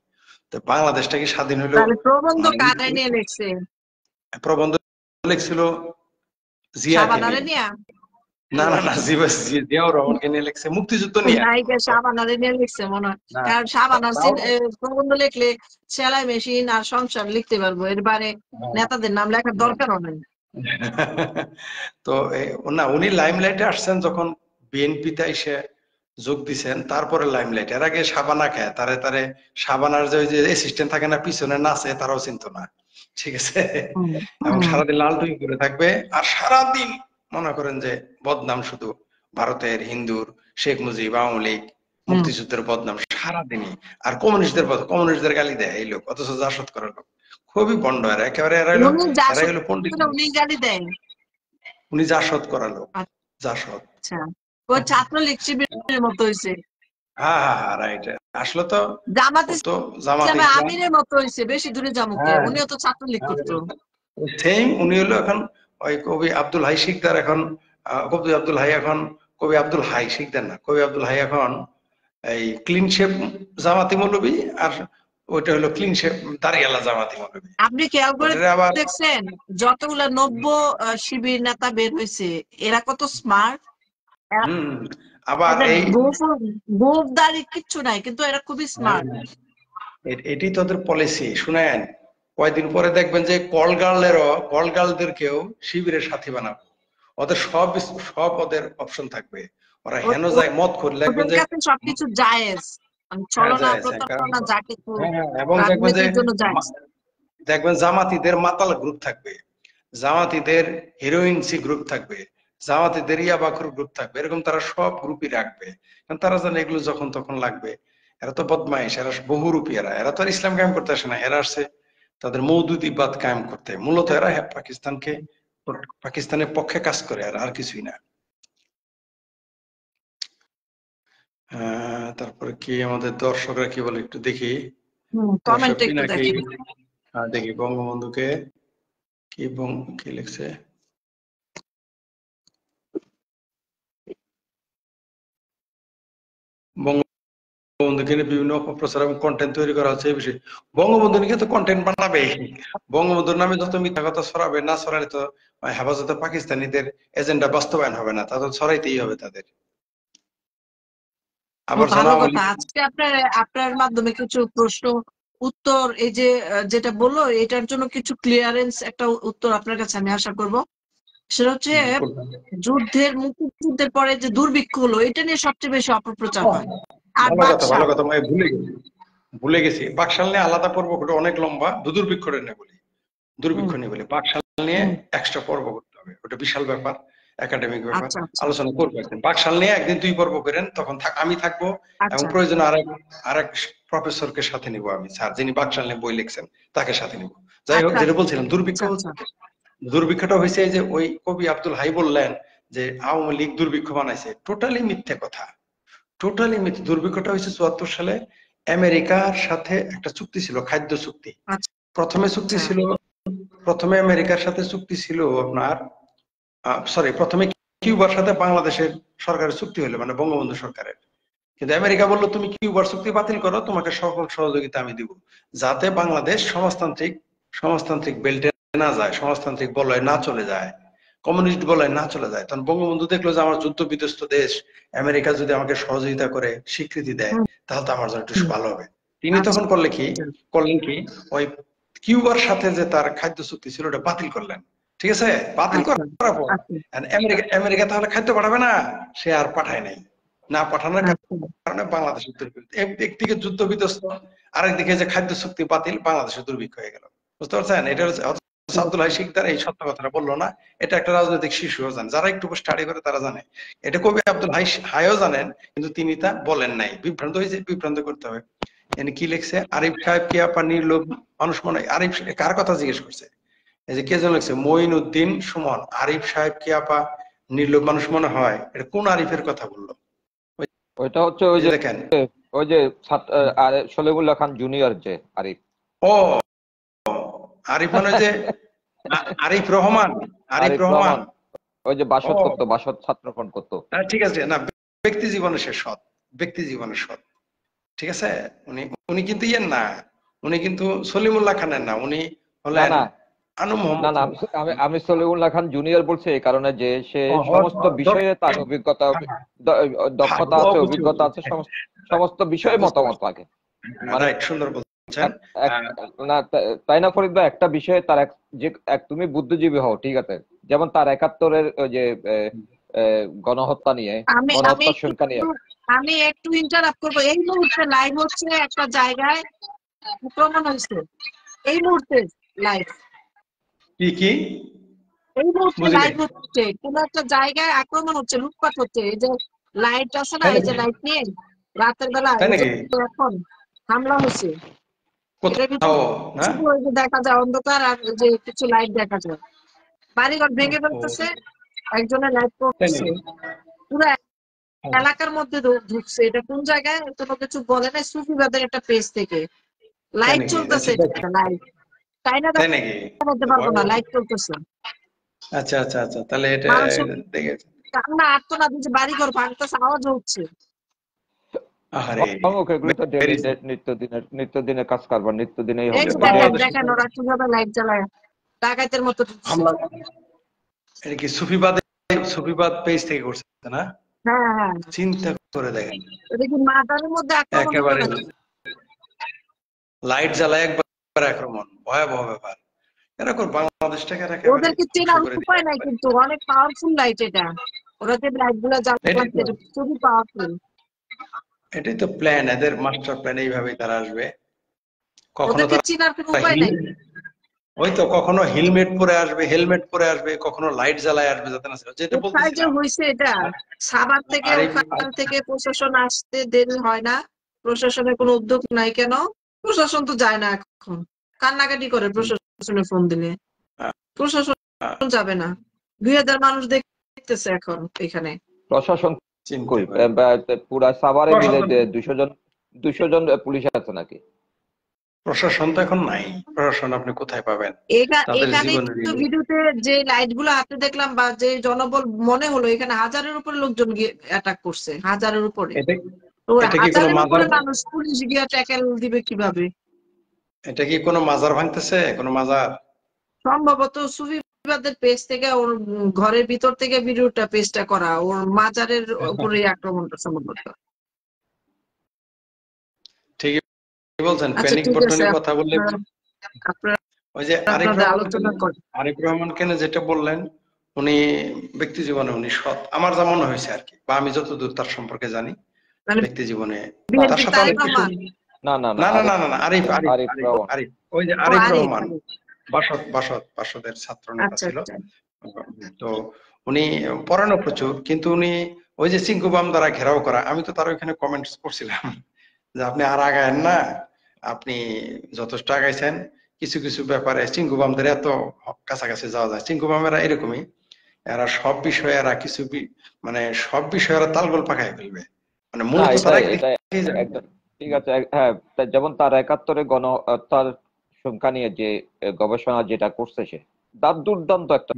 তো বাংলাদেশটা কি স্বাধীন হলো, প্রবন্ধ মানে কারে নিয়ে লিখছে? প্রবন্ধ লিখছিল জিয়াকে শাবানারে নিয়ে। নিয়ে? না না না, জিয়াউর রহমানকে নিয়ে লিখছে, মুক্তিযুদ্ধ নিয়ে। নায়িকা শাবানারে নিয়ে লিখছে মনে হয়, না, কারণ শাবানার তাও প্রবন্ধ লিখলে সেলাই মেশিন আর সংসার লিখতে পারবো, এর বাইরে নেতাদের নাম লেখার দরকারও নেই। তো না, উনি লাইমলাইটে আসছেন যখন বিএনপিতে এসে যোগ দিছেন, তারপরে লাইমলাইট। এর আগে সাবানা খায়, তারে তারে সাবানার যে ওই যে অ্যাসিস্ট্যান্ট থাকে না পিছনে নাচে, তারাও চিনতো না, ঠিক আছে? এবং সারাদিন লাল টুপি করে থাকবে, আর সারাদিন মনে করেন যে বদনাম শুধু ভারতের, হিন্দুর, শেখ মুজিব, আওয়ামী লীগ, মুক্তিযুদ্ধের বদনাম সারাদিনই। আর কমিউনিস্টদের গালি দেয় এই লোক, অথচ জাসদ করার লোক। খুবই ভণ্ড এরা, একেবারে এরাই হলো পন্ডিত। উনি গালি দেন? উনি জাসদ করালো, জাসদ। আচ্ছা, ওই ছাত্রলীগ শিবিরের মতো হয়েছে, হ্যাঁ হ্যাঁ হ্যাঁ, রাইট। আসলে তো জামাত ও তো জামাত ইসলামে ইসলাম, আমিরের মতো হয়েছে, বেশি দূরে জামুকে, হ্যাঁ উনিও তো ছাত্রলীগ করতো। সেম। উনি হলো এখন ওই কবি আব্দুল হাই শিকদার, এখন কবি আব্দুল হাই এখন, কবি আব্দুল হাই শিকদার না, কবি আব্দুল হাই এখন এই ক্লিন শেপ জামাতি মৌলবী, আর ওইটা হলো ক্লিন শেপ দাঁড়িয়ালা জামাতি মৌলবী। আপনি খেয়াল করে আবার দেখছেন যতগুলা নব্য শিবির নেতা বের হয়েছে, এরা কত স্মার্ট। হম আবার এই গোফ দাড়ি কিচ্ছু নাই, কিন্তু এরা খুবই স্মার্ট। এটি তোদের পলিসি শুনেন। কয়েকদিন পরে দেখবেন যে কল গার্লদেরকেও শিবিরের সাথী বানাবো। ওদের সব ওদের অপশন থাকবে। ওরা হেন যায় মত করে লাগবেন ওদের যে কাছে সবকিছু জায়েজ, হ্যাঁ ছলনা যায় যায়, কারণ প্রতারণা যা কিছু এবং দেখবেন যে রাজনীতির জন্য জায়েজ। দেখবেন জামাতিদের মাতাল গ্রুপ থাকবে, জামাতিদের হিরোইনসি গ্রুপ থাকবে, জামাতিদের ইয়াবাখুর গ্রুপ থাকবে, এরকম তারা সব গ্রুপই রাখবে। কারণ তারা জানে এগুলো যখন তখন লাগবে। এরা তো বদমাইশ, এরা বহুরূপী, এরা তো আর ইসলাম কায়েম করতে আসে না, এরা আসছে তাদের মওদুদিবাদ কায়েম করতে। মূলত এরা পাকিস্তানের পক্ষে কাজ করে, আর কিছুই না। তারপরে কি আমাদের দর্শকরা কি বলে একটু দেখি। কমেন্ট একটু নাকি দেখেন। দেখি বঙ্গবন্ধুকে কি লিখছে। বঙ্গবন্ধুকে নিয়ে বিভিন্ন অপপ্রচার এবং কন্টেন্ট তৈরি করা হচ্ছে এই বিষয়ে। বঙ্গবন্ধু নিয়ে তো কন্টেন্ট বানাবে, বঙ্গবন্ধুর নামে যত মিথ্যা কথা ছড়াবে, না ছড়ালে তো হেফাজতে পাকিস্তানিদের এজেন্ডা বাস্তবায়ন হবে না, তা তো ছড়াইতেই হবে তাদের। আবার ভালো আওয়ামী কথা। লীগ আজকে আপনার মাধ্যমে কিছু প্রশ্ন উত্তর, এই যে যেটা বললো এটার জন্য কিছু ক্লিয়ারেন্স, একটা উত্তর আপনার কাছে আমি আশা করব। সেটা হচ্ছে মুক্তিযুদ্ধের পরে যে দুর্ভিক্ষ হলো, এটা নিয়ে সবচেয়ে বেশি অপপ্রচার হয়। আর ভালো কথা আমি ভুলে গেছি বাকশাল নিয়ে আলাদা পর্ব করে, অনেক লম্বা, দুর্ভিক্ষ নিয়ে বলি, দুর্ভিক্ষ নিয়ে বলি, বাকশাল নিয়ে এক্সট্রা পর্ব করতে হবে, ওটা বিশাল ব্যাপার, একাডেমিক ব্যাপার, আচ্ছা আচ্ছা আলোচনা করবো একদিন। বাকশাল নিয়ে একদিন 2 পর্ব করেন, তখন আমি থাকবো, এবং আচ্ছা প্রয়োজনে আরেক প্রফেসরকে সাথে নিব, আমি স্যার যিনি বাকশাল নিয়ে বই লিখছেন তাকে সাথে নিব। যাই হোক, আচ্ছা যেটা বলছিলাম, আচ্ছা আচ্ছা দুর্ভিক্ষটা হয়েছে যে ওই কবি আব্দুল হাই বললেন যে আওয়ামী লীগ দুর্ভিক্ষ বানাইছে, টোটালি মিথ্যে কথা, টোটালি মিথ্যে। দুর্ভিক্ষটা হয়েছে 74 সালে আমেরিকার সাথে একটা চুক্তি ছিল, খাদ্য চুক্তি। আচ্ছা প্রথমে আমেরিকার সাথে চুক্তি ছিল আপনার, প্রথমে কিউবার সাথে বাংলাদেশের সরকারের চুক্তি হলো, মানে বঙ্গবন্ধু সরকারের। কিন্তু আমেরিকা বললো তুমি কিউবার চুক্তি বাতিল করো, তোমাকে সকল সহযোগিতা আমি দিব, যাতে বাংলাদেশ সমাজতান্ত্রিক বেল্টে না যায়, সমাজতান্ত্রিক বলয় না চলে যায়, কমিউনিস্ট বলয় না চলে যায়। তখন বঙ্গবন্ধু দেখলো যে আমার যুদ্ধ বিধ্বস্ত দেশ আমেরিকা যদি আমাকে সহযোগিতা করে, স্বীকৃতি দেয়, তাহলে তো আমার জন্য একটু ভালো হবে। তিনি তখন করলেন কি, ওই কিউবার সাথে যে তার খাদ্য চুক্তি ছিল ওটা বাতিল করলেন। ঠিক আছে, বাতিল করার পর আমেরিকা তাহলে খাদ্য পাঠাবে না, সে আর পাঠায় নাই। না পাঠানোর কারণে বাংলাদেশের দুর্ভিক্ষ, একদিকে যুদ্ধ বিধ্বস্ত, আরেকদিকে যে খাদ্য চুক্তি বাতিল, বাংলাদেশের দুর্ভিক্ষ হয়ে গেল। বুঝতে পারছেন? এটা হচ্ছে আব্দুল হাই শিকদার এই সত্য কথাটা বললো না, এটা একটা রাজনৈতিক শিশুও জানে, যারা একটু স্টাডি করে তারা জানে। এটা কবি আব্দুল হাইও জানেন, কিন্তু তিনি তা বলেন নাই। বিভ্রান্ত হয়েছে, বিভ্রান্ত করতে হবে। এনে কি লিখছে, আরিফ সাহেব কি আপা নির্লোভ মানুষ মনে হয়? আরিফ কার কথা জিজ্ঞেস করছে? এই যে কে যেন লিখছে, মঈনুদ্দিন সুমন, আরিফ সাহেব কি আপা নির্লোভ মানুষ মনে হয়? এটা কোন আরিফের কথা বললো? ওইটা হচ্ছে দেখেন, ওই যে সলিমুল্লাহ খান জুনিয়র যে আরিফ। ও আরিফ মানে যে আরিফ রহমান, ওই যে বাসদ করতো, বাসদ ছাত্রফ্রন্ট করতো। ঠিক আছে, না ব্যক্তি জীবনে সে সৎ, ঠিক আছে। উনি কিন্তু ইয়ের না, উনি কিন্তু সলিমুল্লাহ খানের না, উনি হলেন আনু মোহাম্মদ। না আমি সলিমুল্লাহ খান জুনিয়র বলছি এই কারণে যে সে সমস্ত বিষয়ে তার অভিজ্ঞতা, দক্ষতা আছে, অভিজ্ঞতা আছে, সমস্ত বিষয়ে মতামত লাগে। মানে সুন্দর বলছেন না, তাই না ফরিদ ভাই? একটা বিষয়ে তার তুমি বুদ্ধিজীবী হও, ঠিক আছে, যেমন তার 71-এর ওই যে গণহত্যা নিয়ে, গণহত্যার সংখ্যা নিয়ে। আমি একটু ইন্টারাপ্ট করবো। এই মুহূর্তে লাইভ হচ্ছে একটা জায়গায়, আক্রমণ হয়েছে এই মুহূর্তে লাইভ, কি এই মুহূর্তে লাইভ হচ্ছে, কোন একটা জায়গায় আক্রমণ হচ্ছে, লুটপাট হচ্ছে। এই যে লাইট আছে না, এই যে লাইট নিয়ে রাতের বেলা এখন হামলা হয়েছে, দেখা যায় অন্ধকার, আর যে কিছু লাইট দেখা যায়, বাড়িঘর ভেঙে ফেলতেছে, একজনের লাইট করতেছে, পুরো এলাকার মধ্যে ঢুকছে। এটা কোন জায়গায় কোনো কিছু বলে না, সুফিবাদের একটা পেজ থেকে লাইট চলতেছে, লাইট তাই না, বলতে পারবো না, লাইট চলতেছে। আচ্ছা, তাহলে এটা কান্না আর্তনাদ, যে বাড়িঘর ভাঙতেছে, আওয়াজ হচ্ছে। নিত্যদিনের কাজ কারবার, নিত্যদিনেই দেখেন ওরা কিভাবে লাইট জ্বালায়, ডাকাতের মতো। এটা কি সুফিবাদ পেজ থেকে করছে না? হ্যাঁ, চিন্তা করে দেখেন, এটা কি মাদারের মধ্যে একেবারে লাইট জ্বালায় একবার আক্রমণ, ভয়াবহ ব্যাপার। এরকম বাংলাদেশটাকে ওদেরকে চেনার উপায় নাই, কিন্তু অনেক পাওয়ারফুল লাইট এটা, ওরা যে লাইট গুলো জ্বালাচ্ছে খুবই পাওয়ারফুল। এটাই তো প্ল্যান, এদের মাস্টার প্ল্যান, এইভাবেই তারা আসবে। কখনো চেনার কোনো উপায় নাই, ওই তো কখনো হেলমেট পরে আসবে, কখনো লাইট জ্বালায় আসবে, যাতে না যেটা বলতেছিলাম হইছে। এটা সাভার থেকে, ওখান থেকে প্রশাসন আসতে দেরি হয় না, প্রশাসনের কোনো উদ্যোগ নাই কেন? প্রশাসন তো যায় না এখন, কান্নাকাটি করে প্রশাসনে ফোন দিলে, প্রশাসন যাবে না। 2000 মানুষ দেখতেছে এখন এখানে। প্রশাসন পুরা সাভারে মিলে 200 জন পুলিশ আছে নাকি? প্রশাসন তো এখন নাই, প্রশাসন আপনি কোথায় পাবেন? এখানে ভিডিওতে যে লাইট গুলো হাতে দেখলাম, বা যে জনবল মনে হলো, এখানে 1000-এর উপরে লোকজন গিয়ে অ্যাটাক করছে, 1000-এর উপরে। ওই এটা কি কোনো হাজারের মাজার, উপরে মানুষ পুলিশ গিয়া ট্যাকেল দিবে কিভাবে? এটা কি কোনো মাজার ভাঙতেছে, কোনো মাজার? সম্ভবত সুফিবাদের পেজ থেকে ওর ঘরের ভিতর থেকে ভিডিওটা পেজটা করা, ওর মাজারের উপরে আক্রমণটা সম্ভবত। ঠিকই বলছেন, আচ্ছা প্যানিক ঠিক আছে, বটনের কথা বললে আপনারা ওই যে আপনাদের আলোচনা করেন। আরিফ রহমান কেন যেটা বললেন, উনি ব্যক্তি জীবনে উনি সৎ, আমার যা মনে হয়েছে আর কি, বা আমি যতদূর তার সম্পর্কে জানি মানে ব্যক্তি জীবনে তার বিএনপি সাথে তারেক অনেক কিছু। রহমান। না না না না না আরিফ না না না, আরিফ আরিফ আরিফ আরিফ রহমান। আরিফ ওই যে ও আরিফ আরিফ রহমান, আরিফ। বাসদের ছাত্র নেতা আচ্ছা ছিল। আচ্ছা। তো উনি পড়ানো প্রচুর, কিন্তু উনি ওই যে চিঙ্কু বাম দ্বারা ঘেরাও করা, আমি তো তার ওইখানে কমেন্টস করছিলাম যে আপনি আর আগায়েন না, আপনি যথেষ্ট আগাইছেন, কিছু কিছু ব্যাপারে চিঙ্কু বামদের এত কাছাকাছি যাওয়া যায়। চিঙ্কু বামেরা এরকমই, এরা সব বিষয়ে এরা কিছু মানে সব বিষয়ে এরা তালগোল পাকায় ফেলবে, মানে না মূলত তারা এটা একদিকে যাবে। একদম ঠিক আছে। হ্যাঁ, যেমন তার ৭১-এ গণহত্যার সংখ্যা নিয়ে যে গবেষণা যেটা করছে সে, তার দুর্দান্ত একটা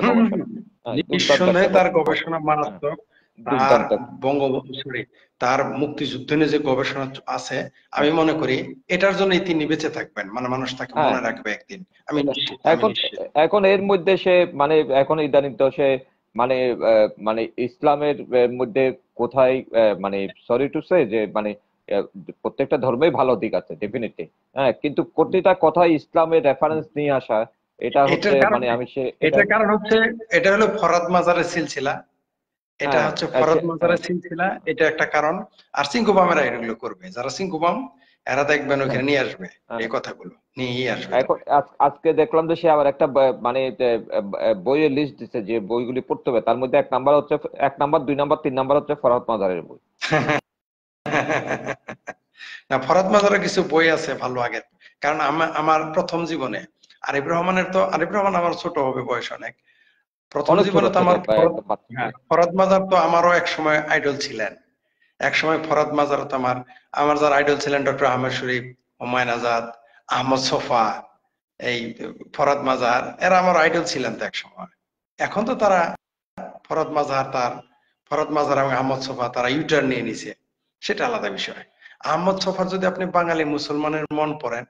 হুম হুম গবেষণা। হুম। হ্যাঁ, দুর্দান্ত নিঃসন্দেহে একটা তার গবেষণা। গবেষণা হ্যাঁ, মারাত্মক। তার দুর্দান্ত একটা। বঙ্গবন্ধু সরি, তার মুক্তিযুদ্ধ নিয়ে যে গবেষণা আছে, আমি মনে করি এটার জন্যই তিনি বেঁচে থাকবেন, মানে মানুষ তাকে হ্যাঁ, মনে রাখবে একদিন। আমি এটা নিশ্চিত, আমি এখন নিশ্চিত। এখন এর মধ্যে সে মানে এখন ইদানিং তো সে মানে মানে ইসলামের মধ্যে কোথায় মানে সরি টু সে যে মানে আহ, প্রত্যেকটা ধর্মেই ভালো দিক আছে ডেফিনেটলি। হ্যাঁ, কিন্তু প্রতিটা কথায় ইসলামের রেফারেন্স নিয়ে আসা, এটা হচ্ছে এটার কারণ, মানে আমি সে এটা এটার কারণ হচ্ছে এটা হলো ফরাদ মাজারের সিলসিলা, এটা হ্যাঁ হচ্ছে সে ফরদ হ্যাঁ মাজারের সিলসিলা, এটা একটা কারণ। আর সিংকুবামেরা এগুলো করবে, যারা সিংকুবাম এরা দেখবেন হ্যাঁ ওখানে নিয়ে আসবে, হ্যাঁ। এই কথাগুলো নিয়েই আসবে এখন তবে। আজকে দেখলাম যে সে আবার একটা মানে বইয়ের লিস্ট দিচ্ছে যে বইগুলি পড়তে হবে, তার মধ্যে ১ নাম্বার হচ্ছে ১ নাম্বার, ২ নাম্বার, ৩ নাম্বার হচ্ছে ফরহাদ মাজারের বই। না, ফরদ মাজারের কিছু বই আছে ভালো আগের, কারণ আমার প্রথম জীবনে আরিফ রহমানের, তো আরিফ রহমান আমার ছোট হবে বয়স অনেক, প্রথম অনেক ছোট জীবনে তো ছোট আমার প্রায় একদম বাচ্চা ছিল। হ্যাঁ, ফরদ মাজার তো আমারও এক সময় আইডল ছিলেন। এক সময় ফরদ মাজার তো আমার যারা আইডল ছিলেন ডক্টর আহমেদ শরীফ, হুমায়ুন আজাদ, আহমদ ছফা, এই ফরদ মাজার, এরা আমার আইডল ছিলেন তো এক সময়। এখন তো তারা ফরদ মাজার তার ফরদ মাজার এবং আহমদ ছফা তারা ইউটার্ন নিয়ে নিছে, সেটা আলাদা বিষয়। আহমদ ছফার যদি আপনি বাঙালি মুসলমানের মন পড়েন,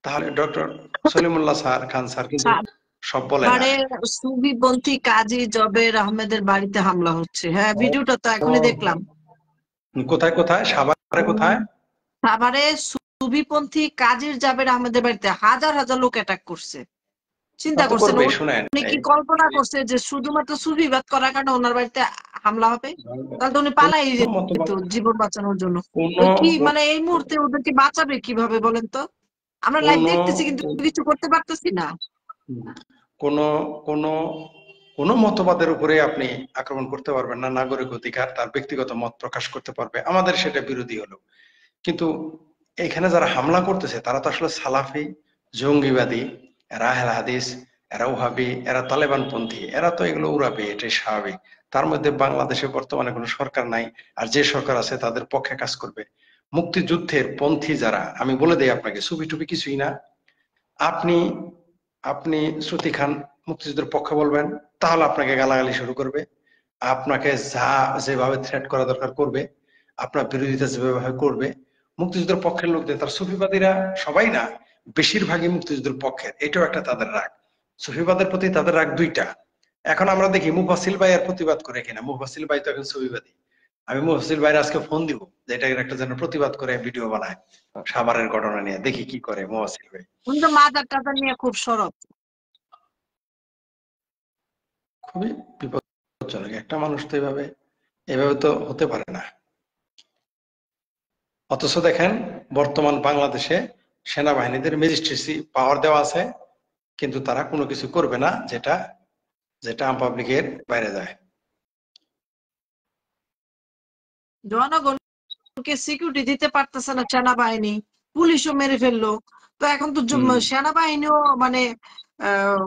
তাহলে ডক্টর সলিমুল্লাহ স্যার খান স্যার কিন্তু সব বলে না। সাভারে সুফিপন্থী কাজী জবের আহমেদের বাড়িতে হামলা হচ্ছে, হ্যাঁ ভিডিওটা তো এখনই দেখলাম। কোথায় কোথায়, সাভারে কোথায়? সাভারে সুফিপন্থী কাজীর জাবের আহমেদের বাড়িতে হাজার হাজার লোক অ্যাটাক করছে। তা চিন্তা তো করছেন করবেই, শুনেন উনি কি কল্পনা করছে যে শুধুমাত্র সুফিবাদ করার কারণে ওনার বাড়িতে হামলা হবে? তাহলে তো উনি পালাই কোন যেত মতবাদ, জীবন বাঁচানোর জন্য। কোন তো কি মানে এই মুহূর্তে ওদেরকে বাঁচাবে কিভাবে বলেন তো? আমরা লাইভ কোন দেখতেছি কিন্তু কিছু করতে পারতেছি না। কোন কোন কোন মতবাদের উপরে আপনি আক্রমণ করতে পারবেন না। নাগরিক অধিকার, তার ব্যক্তিগত মত প্রকাশ করতে পারবে, আমাদের সেটা বিরোধী হলো। কিন্তু এখানে যারা হামলা করতেছে তারা তো আসলে সালাফি, জঙ্গিবাদী, এরা আহলে হাদিস, এরা ওহাবি, এরা তালেবান পন্থী, এরা তো এগুলো উড়াবে, এটাই স্বাভাবিক। তার মধ্যে বাংলাদেশে বর্তমানে কোনো সরকার নাই, আর যে সরকার আছে তাদের পক্ষে কাজ করবে। মুক্তিযুদ্ধের পন্থী যারা, আমি বলে দেই আপনাকে, সুবি টুবি কিছুই না। আপনি আপনি শ্রুতি খান মুক্তিযুদ্ধের পক্ষে বলবেন, তাহলে আপনাকে গালাগালি শুরু করবে, আপনাকে যা যেভাবে থ্রেট করা দরকার করবে, আপনার বিরোধিতা যেভাবে করবে। মুক্তিযুদ্ধের পক্ষের লোকদের, তার সুফিবাদীরা সবাই না, বেশিরভাগই মুক্তিযুদ্ধের পক্ষের, এটাও একটা তাদের রাগ। সুফিবাদের প্রতি তাদের রাগ দুইটা। এখন আমরা দেখি মুফাসিল ভাই এর প্রতিবাদ করে কিনা, মুফাসিল ভাই তো এখন সুফিবাদী। আমি মুফাসিল ভাইয়ের আজকে ফোন দিব যে এটা একটা যেন প্রতিবাদ করে ভিডিও বানায় সাভারের ঘটনা নিয়ে, দেখি কি করে মুফাসিল ভাই। উনি তো মাজার টাজার নিয়ে খুব সরব। খুবই বিপজ্জনক, একটা মানুষ তো এভাবে এভাবে তো হতে পারে না। অথচ দেখেন বর্তমান বাংলাদেশে সেনাবাহিনীদের ম্যাজিস্ট্রেসি পাওয়ার দেওয়া আছে, কিন্তু তারা কোনো কিছু করবে না যেটা যেটা আম পাবলিকের বাইরে যায়। জনগণকে সিকিউরিটি দিতে পারতেছে না সেনাবাহিনী, পুলিশও মেরে ফেললো। তো এখন তো সেনাবাহিনীও মানে আহ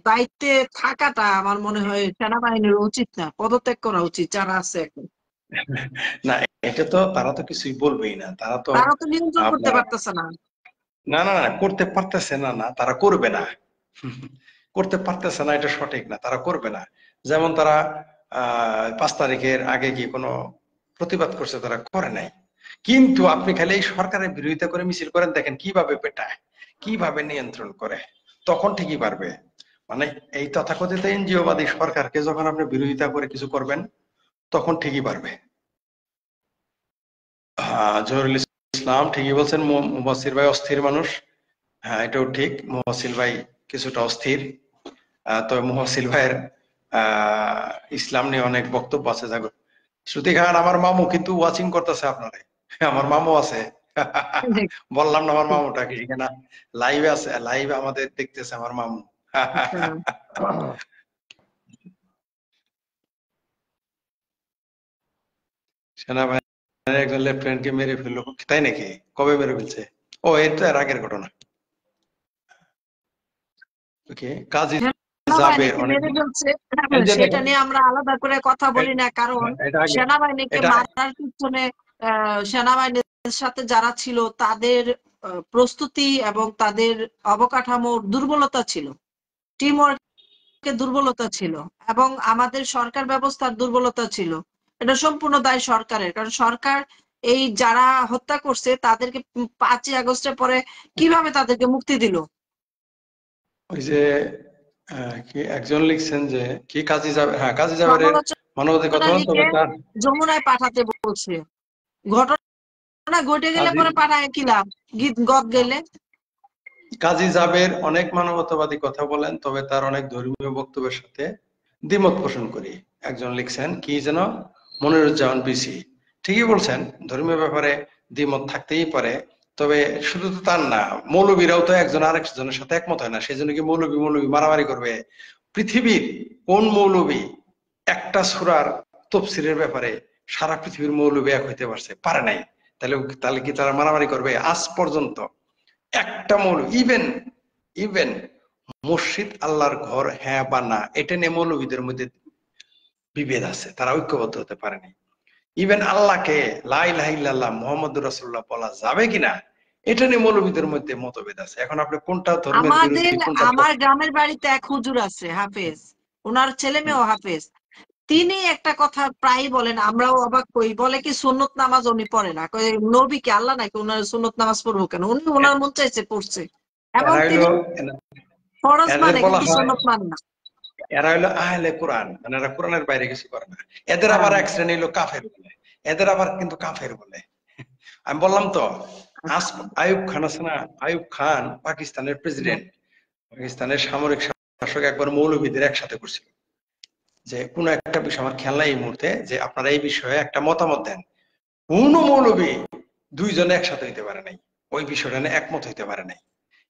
দায়িত্বে থাকাটা আমার মনে হয় সেনাবাহিনীর উচিত না, পদত্যাগ করা উচিত যারা আছে এখন। না, এটা তো তারা তো কিছুই বলবেই না, তারা তো তারা তো নিয়ন্ত্রণ করতে আপনার পারতেছে না। না না না করতে পারতেছে না, না তারা করবে না। করতে পারতেছে না এটা সঠিক না, তারা করবে না। যেমন তারা 5 তারিখের আগে কি কোনো প্রতিবাদ করছে, তারা করে নাই। কিন্তু আপনি খালি এই সরকারের বিরোধিতা করে মিছিল করেন, দেখেন কিভাবে পেটায়, কিভাবে নিয়ন্ত্রণ করে, তখন ঠিকই পারবে। মানে এই তথাকথিত এনজিওবাদী সরকারকে যখন আপনি বিরোধিতা করে কিছু করবেন, তখন ঠিকই পারবে। হ্যাঁ, জহুরুল ইসলাম ঠিকই বলছেন, মুবাসির ভাই অস্থির মানুষ। হ্যাঁ, এটাও ঠিক, মুবাসির ভাই কিছুটা অস্থির। তবে মুবাসির ভাইয়ের ইসলাম নিয়ে অনেক বক্তব্য আছে। জাগো শ্রুতি খান, আমার মামু কিন্তু ওয়াচিং করতেছে আপনারে। আমার মামু আছে। বললাম না আমার মামুটা কি না, লাইভে আছে, লাইভে আমাদের দেখতেছে আমার মামু। সেনাবাহিনীর একজন লেফটেন্যান্টকে মেরে ফেললো, তাই নাকি? কবে মেরে ফেলছে? ও, এটা এর আগের ঘটনা। ওকে, কাজী জাবের অনেক, সেটা নিয়ে আমরা আলাদা করে কথা বলি না, কারণ সেনাবাহিনীকে এটা মারার পিছনে সেনাবাহিনীর সাথে যারা ছিল তাদের প্রস্তুতি এবং তাদের অবকাঠামোর দুর্বলতা ছিল, টিম ওয়ার্কের দুর্বলতা ছিল, এবং আমাদের সরকার ব্যবস্থার দুর্বলতা ছিল। এটা সম্পূর্ণ দায় সরকারের, কারণ সরকার এই যারা হত্যা করছে তাদেরকে 5ই আগস্টের পরে কিভাবে তাদেরকে মুক্তি দিল? ওই যে কি একজন লিখছেন যে কি কাজী জাবের, হ্যাঁ কাজী জাবেরের মানবাধিকার, তবে তার যমুনায় পাঠাতে বলছে। ঘটনা ঘটে গেলে পরে পাঠায় কি লাভ, গীত গদ গেলে। কাজী জাবের অনেক মানবতাবাদী কথা বলেন, তবে তার অনেক ধর্মীয় বক্তব্যের সাথে দ্বিমত পোষণ করি। একজন লিখছেন কি যেন, মনিরুজ্জামান পিসি, ঠিকই বলছেন, ধর্মীয় ব্যাপারে দ্বিমত থাকতেই পারে, তবে শুধু তো তার না, মৌলবীরাও তো একজন আরেকজনের সাথে একমত হয় না। সেই জন্য কি মৌলবী মারামারি করবে? পৃথিবীর কোন মৌলবী একটা সূরার তাফসীরের ব্যাপারে সারা পৃথিবীর মৌলবী এক হইতে পারছে? পারে নাই। তাহলে কি তারা মারামারি করবে? আজ পর্যন্ত একটা মৌলবী, ইভেন মসজিদ আল্লাহর ঘর হ্যাঁ বা না, এটা নিয়ে মৌলবীদের মধ্যে বিভেদ আছে, তারা ঐক্যবদ্ধ হতে পারেনি। ইভেন আল্লাহকে লা ইলাহা ইল্লাল্লাহ মুহাম্মদুর রাসূলুল্লাহ বলা যাবে কিনা, এটা নিয়ে মৌলবীদের মধ্যে মতভেদ আছে। এখন আপনি কোনটা ধর্মের বিরোধী, কোনটা? আমার গ্রামের বাড়িতে এক হুজুর আছে, হাফেজ, ওনার ছেলে মেয়েও হাফেজ। তিনি একটা কথা প্রায় বলেন, আমরাও অবাক হই, বলে কি সুন্নত নামাজ উনি পড়ে না। নবী কি আল্লাহ নাকি ওনার সুন্নত নামাজ পড়বো কেন? উনি ওনার মন চাইছে পড়ছে, এবং তিনি ফরজ মানে কিন্তু সুন্নত মানে না। এরা হইলো আহলে কোরআন, মানে এরা কোরআনের বাইরে কিছু করে না। এদের আবার এক শ্রেণী হলো কাফের বলে, এদের আবার কিন্তু কাফের বলে। আমি বললাম তো, আইয়ুব খান আছে না, আইয়ুব খান পাকিস্তানের প্রেসিডেন্ট, পাকিস্তানের সামরিক শাসক, একবার মৌলবীদের একসাথে করছিল যে কোন একটা বিষয়, আমার খেয়াল নাই এই মুহূর্তে, যে আপনারা এই বিষয়ে একটা মতামত দেন। কোন মৌলবী দুইজনে একসাথে হইতে পারে নাই, ওই বিষয়টা নিয়ে একমত হইতে পারে নাই।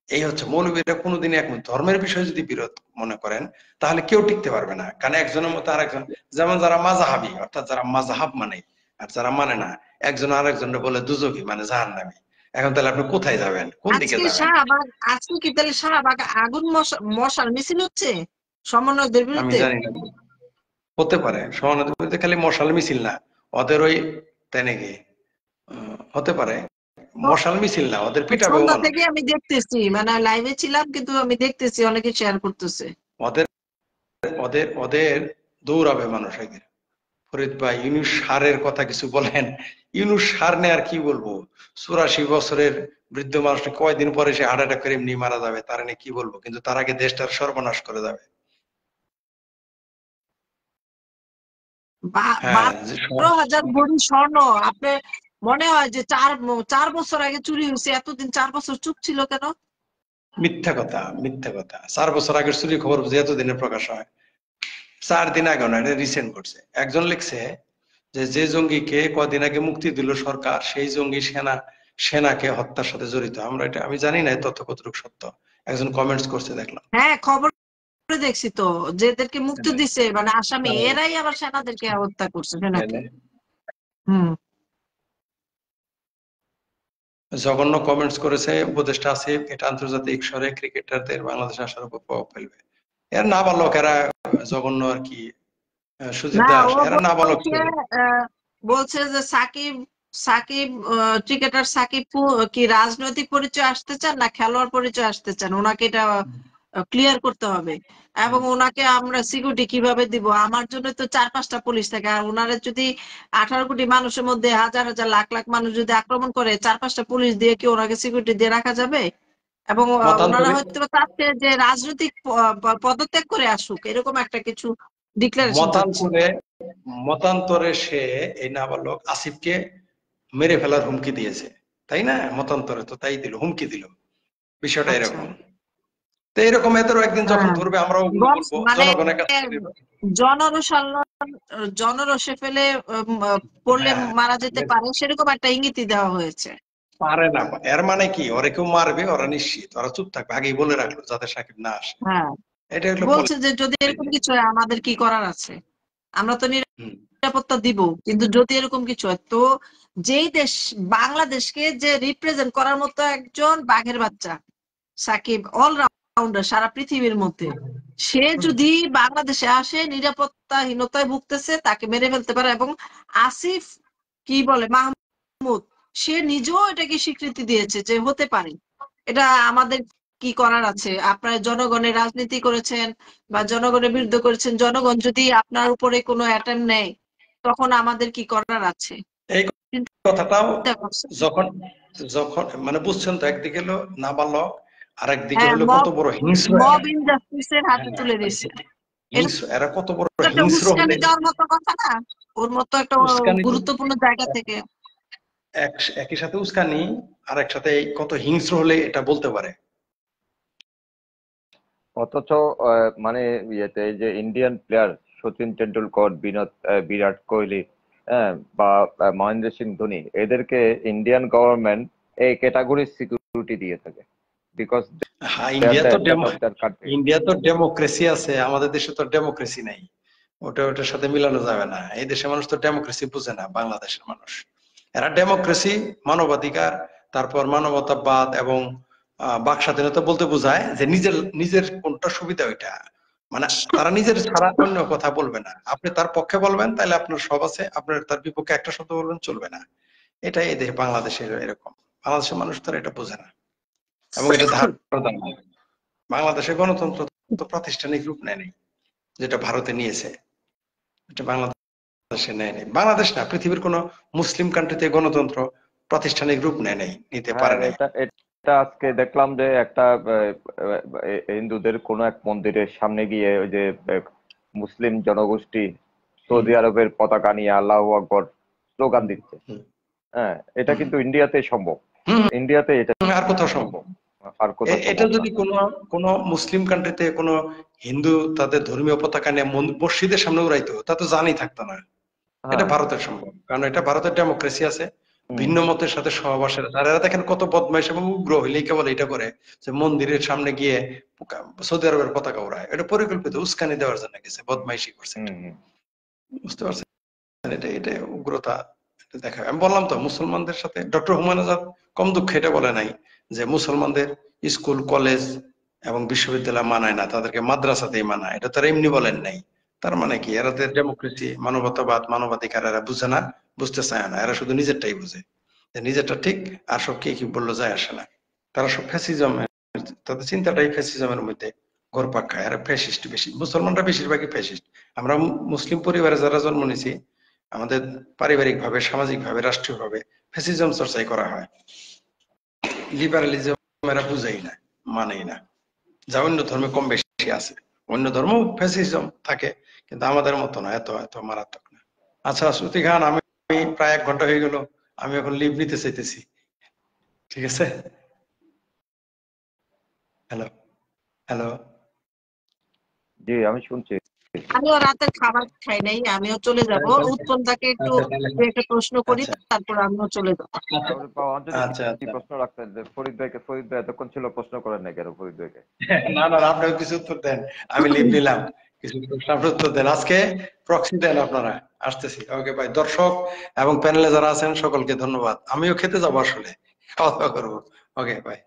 এই হচ্ছে মৌলবীরা কোনোদিনই একমত। ধর্মের বিষয়ে যদি বিরোধ মনে করেন, তাহলে কেউ টিকতে পারবে না, কারণ একজনের মতো আরেকজন, যেমন যারা মাযহাবী অর্থাৎ যারা মাযহাব মানে, আর যারা মানে না, একজন আরেকজনকে বলে দুজকি মানে জাহান্নামী। এখন তাহলে আপনি কোথায় যাবেন, কোন দিকে যাবেন? আজকে কি তাহলে শাহবাগ আগুন মশাল মিছিল হচ্ছে সমন্বয়কদের আমি বিরুদ্ধে? জানি না, হতে পারে সমানতার বিরুদ্ধে খালি মশাল মিছিল না, ওদের ওই, তাই নাকি? হতে পারে মশাল মিছিল না, ওদের পিটাবে সন্ধ্যা মানুষ। থেকে আমি দেখতেছি, মানে লাইভে ছিলাম কিন্তু আমি দেখতেছি অনেকে শেয়ার করতেছে। ওদের ওদের ওদের দৌড়াবে মানুষ একদিন। ফরিদ ভাই, ইউনুস সারের কথা কিছু বলেন। ইউনুস সার নিয়ে আর কি বলবো? 84 বছরের বৃদ্ধ মানুষ কয়দিন পরে সে হার্ট অ্যাটাক করে এমনি মারা যাবে, তার নিয়ে কি বলবো? কিন্তু তার আগে দেশটার সর্বনাশ করে যাবে। হ্যাঁ, 12,000 ভরি স্বর্ণ, আপনার মনে হয় যে 4 বছর আগে চুরি হয়েছে, এতদিন 4 বছর চুপ ছিল কেন? মিথ্যা কথা, মিথ্যা কথা। 4 বছর আগের চুরি খবর যে এতদিনে প্রকাশ হয়? 4 দিন আগে না, এটা রিসেন্ট করছে। একজন লিখছে যে জঙ্গিকে কদিন আগে মুক্তি দিল সরকার, সেই জঙ্গি সেনাকে হত্যার সাথে জড়িত। আমি জানি না তথ্য কতটুকু সত্য, একজন কমেন্টস করছে দেখলাম। হ্যাঁ, খবরে দেখছি তো, যেদেরকে মুক্তি দিছে মানে আসামি, এরাই আবার সেনাদেরকে হত্যা করছে, সেনাকে। জঘন্য কমেন্টস করেছে উপদেষ্টা আসিফ, এটা আন্তর্জাতিক স্তরে ক্রিকেটারদের বাংলাদেশে আসার উপর প্রভাব ফেলবে। এর নাবালক, এরা জঘন্য আর কি। সুজিত দাস, এরা নাবালক ছিল। বলছে যে সাকিব ক্রিকেটার সাকিব কি রাজনৈতিক পরিচয় আসতে চান না খেলোয়াড় পরিচয় আসতে চান, ওনাকে এটা ক্লিয়ার করতে হবে। এবং ওনাকে আমরা সিকিউরিটি কিভাবে দিব? আমার জন্য তো 4-5টা পুলিশ থাকে, আর ওনারা যদি 18 কোটি মানুষের মধ্যে হাজার হাজার লাখ লাখ মানুষ যদি আক্রমণ করে, 4-5টা পুলিশ দিয়ে কি ওনাকে সিকিউরিটি দিয়ে রাখা যাবে? এবং ওনারা মতান্তরে হয়তো চাচ্ছে যে রাজনৈতিক পদত্যাগ করে আসুক, এরকম একটা কিছু ডিক্লারেশন চাচ্ছে। মতান্তরে মতান্তরে সে এই নাবালক আসিফকে মেরে ফেলার হুমকি দিয়েছে, তাই না? মতান্তরে তো তাই দিল, হুমকি দিল। বিষয়টা আচ্ছা, এরকম। তো এরকম এদেরও একদিন যখন হ্যাঁ, ধরবে আমরাও ওগুলো বলবো, মানে জনগণের কাছে। জনরোষে ফেলে পড়লে হ্যাঁ, মারা যেতে পারে, সেরকম একটা ইঙ্গিতই দেওয়া হয়েছে। পারে না, এর মানে কি ওরা কেউ মারবে, ওরা নিশ্চিত, ওরা চুপ থাকবে, আগেই বলে রাখলো যাতে সাকিব না আসে। হ্যাঁ, এটা হলো বলছে যে যদি এরকম কিছু হয় আমাদের কি করার আছে, আমরা তো হুম, নিরাপত্তা দিব, কিন্তু যদি এরকম কিছু হয় তো যেই দেশ বাংলাদেশকে যে রিপ্রেজেন্ট করার মতো একজন বাঘের বাচ্চা সাকিব, অলরাউন্ডার সারা পৃথিবীর মধ্যে, সে যদি বাংলাদেশে আসে নিরাপত্তাহীনতায় ভুগতেছে, তাকে মেরে ফেলতে পারে। এবং আসিফ কি বলে মাহমুদ, সে নিজেও এটাকে স্বীকৃতি দিয়েছে যে হতে পারে। এটা আমাদের কি করার আছে? আপনার জনগণের রাজনীতি করেছেন বা জনগণের বিরুদ্ধে করেছেন, জনগণ যদি আপনার উপরে কোনো অ্যাটেম্প নেয় তখন আমাদের কি করার আছে? এই কথাটাও চিন্তা করছেন? যখন যখন মানে বুঝছেন তো, একদিকে হলো নাবালক, আর একদিকে হ্যাঁ, হলো কত বড় হিংস্র মব এরা। ইনজাস্টিসের হাতে হ্যাঁ, তুলে দিছে। এটা হিংস্র এরা, কত বড় তো একটা হিংস্র উস্কানি হলে দেওয়ার মতো কথা না, ওর মতো একটা উস্কানি, গুরুত্বপূর্ণ জায়গা থেকে। একই সাথে উস্কানি, আর একসাথে কত হিংস্র হলে এটা বলতে পারে। অথচ মানে ইয়েতে এই যে ইন্ডিয়ান প্লেয়ার সচিন টেন্ডুলকর, বিরাট কোহলি, হ্যাঁ, বা মহেন্দ্র সিং ধোনি, এদেরকে ইন্ডিয়ান গভর্নমেন্ট এই ক্যাটাগরির সিকিউরিটি দিয়ে থাকে বিকজ হ্যাঁ, they are the asset of their country. India তো ডেমোক্রেসি আছে, আমাদের দেশে তো ডেমোক্রেসি নেই। ওটার সাথে মিলানো যাবে না। এই দেশের মানুষ তো ডেমোক্রেসি বুঝে না, বাংলাদেশের মানুষ। এরা ডেমোক্রেসি, মানবাধিকার, তারপর মানবতাবাদ এবং বাক স্বাধীনতা বলতে বোঝায় যে নিজের নিজের কোনটা সুবিধা ওইটা, মানে তারা নিজের ছাড়া অন্য কথা বলবে না। আপনি তার পক্ষে বলবেন তাহলে আপনার সব আছে, আপনার তার বিপক্ষে একটা শব্দ বলবেন চলবে না। এটাই এই দেশ বাংলাদেশের এরকম। বাংলাদেশের মানুষ তারা এটা বোঝে না এবং এটা ধারণা নাই। বাংলাদেশের গণতন্ত্র তো প্রাতিষ্ঠানিক রূপ নেয়নি, যেটা ভারতে নিয়েছে, এটা বাংলাদেশে নেয়নি। বাংলাদেশ না, পৃথিবীর কোন মুসলিম কান্ট্রিতে গণতন্ত্র প্রাতিষ্ঠানিক রূপ নেয় নাই, নিতে হ্যাঁ, পারে নাই। এটা এটা আজকে দেখলাম যে একটা হিন্দুদের কোন এক মন্দিরের সামনে গিয়ে ওই যে মুসলিম জনগোষ্ঠী হুম, সৌদি আরবের পতাকা নিয়ে আল্লাহু আকবর স্লোগান হুম, দিচ্ছে। হুম, হ্যাঁ, এটা হুম, কিন্তু ইন্ডিয়াতে সম্ভব, হুম, ইন্ডিয়াতে এটা আর কোথাও সম্ভব। সম্ভব, আর কোথাও এটা সম্ভব না। যদি কোন মুসলিম কান্ট্রিতে কোন হিন্দু তাদের ধর্মীয় পতাকা নিয়ে মসজিদের সামনে উড়াইতো, তা তো জানি থাকতো না। এটা হ্যাঁ। ভারতের সম্ভব, কারণ এটা ভারতের ডেমোক্রেসি আছে, হুম। ভিন্ন মতের সাথে সহবাসের। আর এরা দেখেন কত বদমাইশ এবং উগ্র হইলেই কেবল এটা করে যে মন্দিরের সামনে গিয়ে সৌদি আরবের পতাকা উড়ায়। এটা পরিকল্পিত, উস্কানি দেওয়ার জন্য গেছে, বদমাইশি করছে এটা। হুম। বুঝতে পারছেন? এটা এটা উগ্রতা, এটা দেখা। আমি বললাম তো, মুসলমানদের সাথে ডক্টর হুমায়ুন আজাদ কম দুঃখ এটা বলে নাই যে মুসলমানদের স্কুল কলেজ এবং বিশ্ববিদ্যালয় মানায় না, তাদেরকে মাদ্রাসাতেই মানায়। এটা তারা এমনি বলেন নাই। তার মানে কি, এরাদের ডেমোক্রেসি, মানবতাবাদ, মানবাধিকার এরা বুঝে না, বুঝতে চায় না। এরা শুধু নিজেরটাই বুঝে, যে নিজেরটা ঠিক, আর সব কে কি বললো যায় আসে না। তারা সব ফ্যাসিজম, তাদের চিন্তাটাই ফ্যাসিজমের মধ্যে ঘুরপাক খায়। আর ফ্যাসিস্ট বেশি, মুসলমানরা বেশিরভাগই ফ্যাসিস্ট। আমরা মুসলিম পরিবারে যারা জন্ম নিয়েছি, আমাদের পারিবারিক ভাবে, সামাজিক ভাবে, রাষ্ট্রীয় ভাবে ফ্যাসিজম চর্চাই করা হয়। লিবারালিজম এরা বুঝেই না, মানেই না। যা অন্য ধর্মে কম বেশি আছে, অন্য ধর্ম ফ্যাসিজম থাকে, কিন্তু আমাদের মতো না, এত এত মারাত্মক না। আচ্ছা শ্রুতি খান, আমি প্রায় 1 ঘন্টা হয়ে গেল, আমি এখন লিভ নিতে চাইতেছি, ঠিক আছে? Hello, hello. জি, আমি শুনছি। আমিও রাতের খাবার খাই নাই, আমিও চলে যাব। উৎপন্নতাকে একটু আচ্ছা তাহলে, দু একটা প্রশ্ন করি, আচ্ছা তারপর আমিও চলে যাব। তারপরে আমার জন্য আচ্ছা কি আচ্ছা। প্রশ্ন রাখতেন যে ফরিদ ভাই এতক্ষণ ছিল, প্রশ্ন করেন না কেন ফরিদ ভাইকে? না না, আপনিও কিছু উত্তর দেন, আমি লিভ নিলাম, কিছু প্রশ্ন উত্তর দেন আজকে, প্রক্সি দেন আপনারা। আসতেছি, ওকে ভাই। দর্শক এবং প্যানেলে যারা আছেন সকলকে ধন্যবাদ। আমিও খেতে যাবো, আসলে খাওয়া দাওয়া করবো। ওকে ভাই।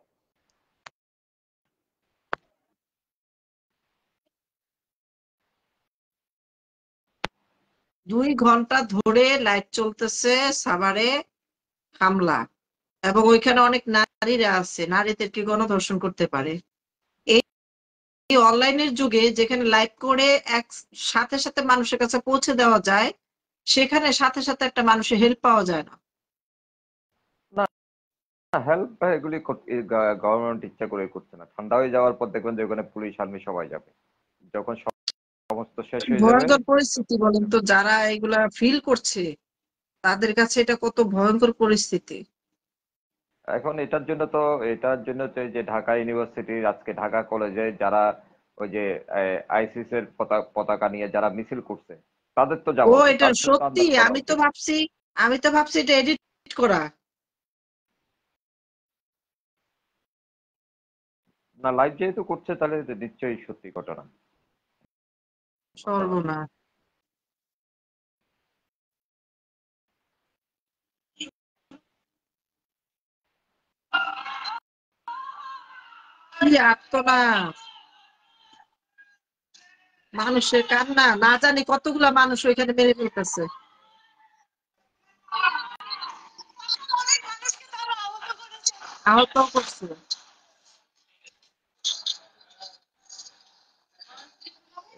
2 ঘন্টা ধরে লাইট চলতেছে সাভারে, হামলা, এবং ওইখানে অনেক নারীরা আছে, নারীদেরকে গণধর্ষণ করতে পারে। এই অনলাইনের যুগে যেখানে লাইভ করে এক সাথে সাথে মানুষের কাছে পৌঁছে দেওয়া যায়, সেখানে সাথে সাথে একটা মানুষের হেল্প পাওয়া যায় না। না, হেল্প এগুলি গভর্নমেন্ট ইচ্ছা করে করছে না। ঠান্ডা হয়ে যাওয়ার পর দেখবেন যে ওখানে পুলিশ আর্মি সবাই যাবে, যখন সমস্ত শেষ হয়ে যাবে। ভয়ঙ্কর পরিস্থিতি বলেন তো, যারা এগুলা ফিল করছে তাদের কাছে এটা কত ভয়ঙ্কর পরিস্থিতি। এখন এটার জন্য তো এই যে ঢাকা ইউনিভার্সিটির আজকে ঢাকা কলেজে যারা ওই যে আইসিস এর পতাকা নিয়ে যারা মিছিল করছে, তাদের তো ও যাওয়া উচিত, এটা তাদের তো সত্যি, আন্দাজ করা আমি তো উচিত। ভাবছি এটা এডিট করা। না, লাইভ যেহেতু করছে তাহলে তো নিশ্চয়ই সত্যি ঘটনা। সর্বনাশ। কি আর্তনাদ, মানুষের কান্না, না জানি কতগুলা মানুষ ওইখানে মেরে ফেলতেছে। আহত করছে।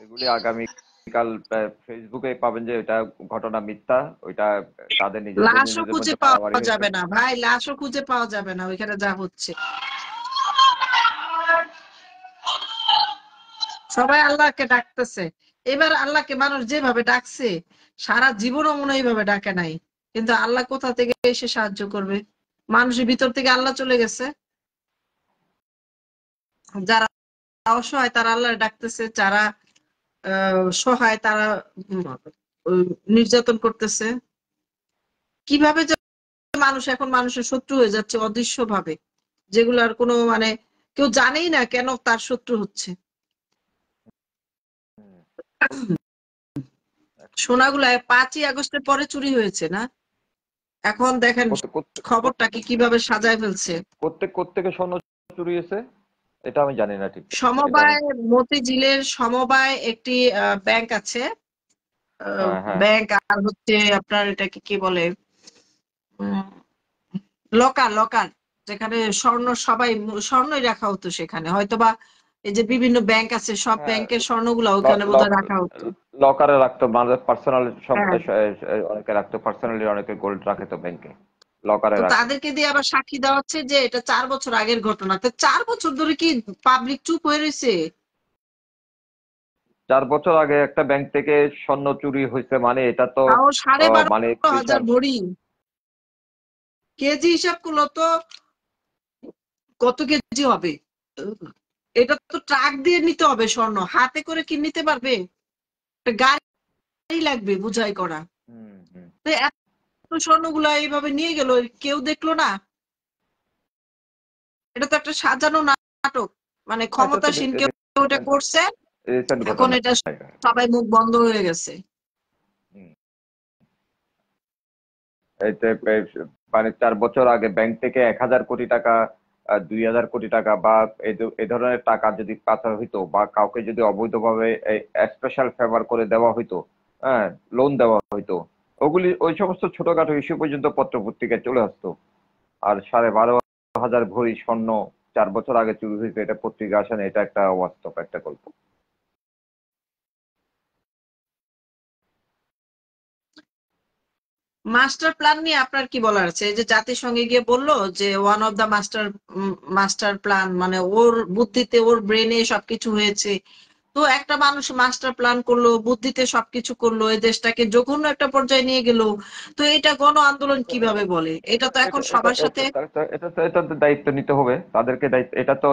এগুলি আগামীকাল ফেসবুকে পাবেন যে এটা ঘটনা মিথ্যা, ওইটা তাদের নিজেদের লাশও নিজেদের খুঁজে মধ্যে মারামারি পাওয়া হয়েছে। যাবে না ভাই, লাশও খুঁজে পাওয়া যাবে না ওইখানে যা হচ্ছে। সবাই আল্লাহকে ডাকতেছে। এবার আল্লাহকে মানুষ যেভাবে ডাকছে, সারা জীবনও মনে হয় এইভাবে ডাকে নাই। কিন্তু আল্লাহ কোথা থেকে এসে সাহায্য করবে? মানুষের ভিতর থেকে আল্লাহ চলে গেছে। যারা অসহায় তারা আল্লাহ ডাকতেছে, যারা সহায় তারা নির্যাতন করতেছে। কিভাবে যে মানুষ এখন মানুষের শত্রু হয়ে যাচ্ছে অদৃশ্য ভাবে, যেগুলার কোনো মানে কেউ জানেই না কেন তার শত্রু হচ্ছে। সোনাগুলা 5ই আগস্টের পরে চুরি হয়েছে না? এখন দেখেন খবরটাকে কিভাবে সাজায় ফেলছে। কোত্থেকে স্বর্ণ চুরি হয়েছে এটা আমি জানি না ঠিক। সমবায় মতিঝিলের সমবায় একটি ব্যাংক আছে, হ্যাঁ, ব্যাংক, আর হচ্ছে আপনার এটাকে কি বলে, লকার লকার, যেখানে স্বর্ণ সবাই স্বর্ণই রাখা হতো। সেখানে হয়তোবা এই যে বিভিন্ন ব্যাংক আছে, সব হ্যাঁ, ব্যাংকের স্বর্ণগুলা ওখানে বোধহয় রাখা হতো। লকারে রাখতো, মানে পার্সোনাল সব হ্যাঁ, অনেকে রাখতো, পার্সোনালি অনেকে গোল্ড রাখে তো ব্যাংকে, লকারে তো রাখে। তাদেরকে দিয়ে আবার সাক্ষী দেওয়া হচ্ছে যে এটা 4 বছর আগের ঘটনা। তো 4 বছর ধরে কি পাবলিক চুপ হয়ে রয়েছে? 4 বছর আগে একটা ব্যাংক থেকে স্বর্ণ চুরি হয়েছে, মানে এটা তো তাও সাড়ে বারো মানে হাজার বিশাল। ভরি। কেজি হিসাব করলো তো কত কেজি হবে? এটা তো ট্রাক দিয়ে নিতে হবে স্বর্ণ, হাতে করে কি নিতে পারবে? একটা গাড়ি লাগবে বুঝাই করা। হুম, হুম। তো এত স্বর্ণগুলা এইভাবে নিয়ে গেল, কেউ দেখলো না? এটা তো একটা সাজানো নাটক, মানে এটা তো ক্ষমতাসীন কেউ এটা করছে। রিসেন্ট এখন ঘটনা। এটা সবাই মুখ বন্ধ হয়ে গেছে। হুম। মানে 4 বছর আগে ব্যাংক থেকে 1,000 কোটি টাকা, 2,000 কোটি টাকা বা এই ধরনের টাকা যদি পাচার হইতো বা কাউকে যদি অবৈধভাবে স্পেশাল ফেভার করে দেওয়া হইতো, হ্যাঁ, লোন দেওয়া হইতো, ওই সমস্ত ছোটখাটো ইস্যু পর্যন্ত পত্র পত্রিকায় চলে আসতো। আর 12,500 ভরি স্বর্ণ 4 বছর আগে চুরি হয়েছে, এটা পত্রিকা আসে না, এটা একটা অবাস্তব একটা গল্প। মাস্টার প্ল্যান নিয়ে আপনার কি বলার আছে? এই যে জাতিসংঘে গিয়ে বললো যে one of the master plan, মানে ওর বুদ্ধিতে ওর ব্রেনে সবকিছু হয়েছে। তো একটা মানুষ মাস্টার প্ল্যান করলো, বুদ্ধিতে সবকিছু করলো, এই দেশটাকে জঘন্য একটা পর্যায়ে নিয়ে গেল। তো এটা গণ আন্দোলন কিভাবে বলে? এটা তো এখন এটা এটা সবার সাথে। এটা তো এটা তো দায়িত্ব নিতে হবে তাদেরকে, দায়িত্ব। এটা তো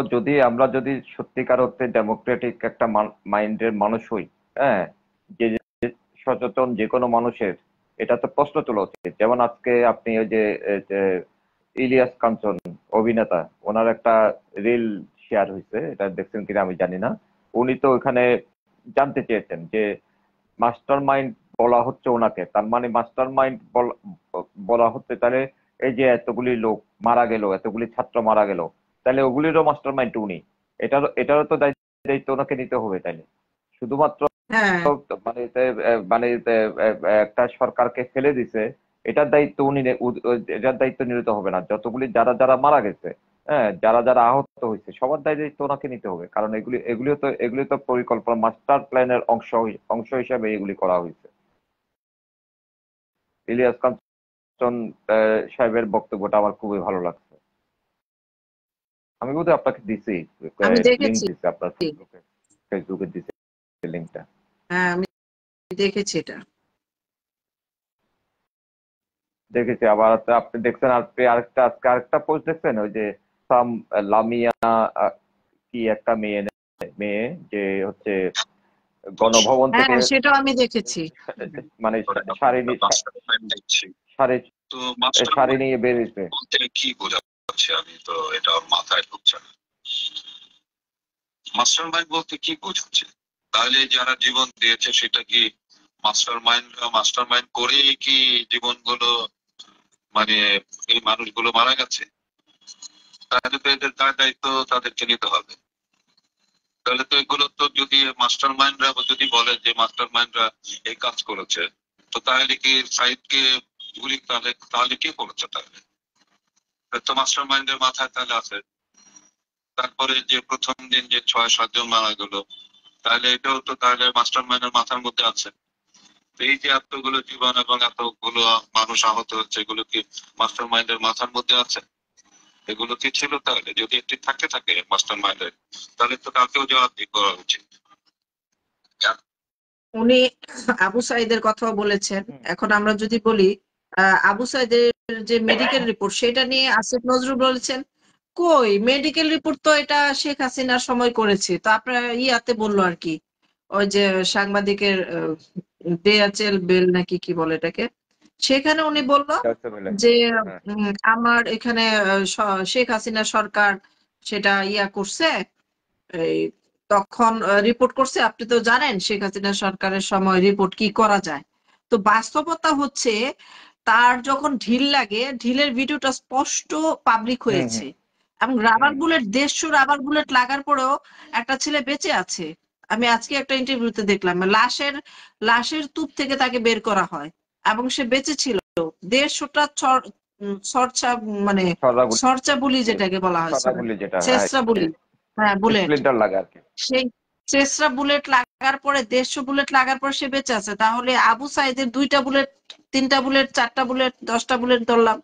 আমরা যদি সত্যিকার অর্থে ডেমোক্রেটিক একটা মাইন্ডের মানুষ হই, হ্যাঁ, যে যে সচেতন যে কোনো মানুষের এটা তো প্রশ্ন তোলা উচিত। যেমন আজকে আপনি ওই যে ইলিয়াস কাঞ্চন অভিনেতা, ওনার একটা রিল শেয়ার হয়েছে, এটা দেখছেন কিনা আমি জানি না। উনি তো ওখানে জানতে চেয়েছেন যে মাস্টার মাইন্ড বলা হচ্ছে ওনাকে, তার মানে মাস্টার মাইন্ড বলা হচ্ছে, তাহলে এই যে এতগুলি লোক মারা গেল, এতগুলি ছাত্র মারা গেল, তাহলে ওগুলিরও মাস্টার মাইন্ড উনি। এটারও তো দায়িত্ব ওনাকে নিতে হবে। তাইলে শুধুমাত্র হ্যাঁ, একটা সরকারকে ফেলে দিছে, এটার দায়িত্ব এটার দায়িত্ব নিতে হবে না। যতগুলি যারা যারা মারা গেছে হ্যাঁ, যারা যারা আহত হয়েছে সবার দায়িত্ব ওনাকে নিতে হবে, কারণ এগুলি তো পরিকল্পনা মাস্টার প্ল্যানের অংশ হিসাবে এগুলি করা হয়েছে। ইলিয়াস কাঞ্চন সাহেবের বক্তব্যটা আমার খুবই ভালো লাগছে। আমি বোধহয় আপনাকে দিছি, আমি লিঙ্ক দেখেছি। দিছি আপনার ফেসবুকে দিছি লিঙ্কটা। হ্যাঁ, আমি দেখেছি এটা। দেখেছি। আবার আপনি দেখছেন আজকে আরেকটা পোস্ট দেখছেন, ওই যে সাম লামিয়া কি একটা মেয়ে যে হচ্ছে গণভবন হ্যাঁ, থেকে সেটাও আমি দেখেছি। মানে শাড়ি দেখছি শাড়ি তো মাস্টার শাড়ি নিয়ে বেরিয়েছে। বলতে কি বোঝাচ্ছে, আমি তো এটা ওর মাথায় ঢুকছে না। মাস্টার মাইন্ড বলতে কি বোঝাচ্ছে? তাহলে যারা জীবন দিয়েছে সেটা কি মাস্টার মাইন্ড করেই কি জীবনগুলো, মানে এই মানুষগুলো মারা গেছে? তাহলে তো এদের দায়িত্ব তাদেরকে নিতে হবে। তাহলে তো এগুলো তো যদি মাস্টার মাইন্ডরা যদি বলে যে মাস্টার মাইন্ডরা এই কাজ করেছে, তো তাহলে কি সাইদকে গুলি তাহলে কে করেছে? তাহলে তো মাস্টার মাইন্ডের মাথায় তাহলে আছে। তারপরে যে প্রথম দিন যে 6-7 জন মারা গেল, তাহলে এটাও তো তাহলে মাস্টার মাইন্ডের মাথার মধ্যে আছে। তো এই যে এতগুলো জীবন এবং এতগুলো মানুষ আহত হচ্ছে, এগুলো কি মাস্টার মাইন্ডের মাথার মধ্যে আছে? এগুলো কি ছিল? তাহলে যদি একটি থাকে মাস্টার মাইন্ডের, তাহলে তো তাকেও জবাবদিহি করা উচিত। উনি আবু সাইদের কথাও বলেছেন। এখন আমরা যদি বলি আবু সাইদের যে মেডিকেল রিপোর্ট, সেটা নিয়ে আসিফ নজরুল বলেছেন কই মেডিকেল রিপোর্ট তো এটা শেখ হাসিনার সময় করেছে। তো আপনার ইয়াতে বললো আর কি, ওই যে সাংবাদিকের ডেয়াচেল বেল নাকি কি বলে এটাকে, সেখানে উনি বললো যে আমার এখানে শেখ হাসিনা সরকার সেটা ইয়া করছে, এই তখন রিপোর্ট করছে। আপনি তো জানেন শেখ হাসিনা সরকারের সময় রিপোর্ট কি করা যায়। তো বাস্তবতা হচ্ছে তার যখন ঢিল লাগে, ঢিলের ভিডিওটা স্পষ্ট পাবলিক হয়েছে এবং রাবার বুলেট 150 রাবার বুলেট লাগার পরেও একটা ছেলে বেঁচে আছে। আমি আজকে একটা ইন্টারভিউতে দেখলাম লাশের তুপ থেকে তাকে বের করা হয় এবং সে বেঁচে ছিল। 150টা সরচা মানে সরচা বুলি যেটাকে বলা হয়, ছেসরা বুলি, হ্যাঁ বুলেট, লাগে আর কি। সেই ছেসরা বুলেট লাগার পরে 150 বুলেট লাগার পর সে বেঁচে আছে। তাহলে আবু সাইদের 2টা বুলেট, 3টা বুলেট, 4টা বুলেট, 10টা বুলেট ধরলাম,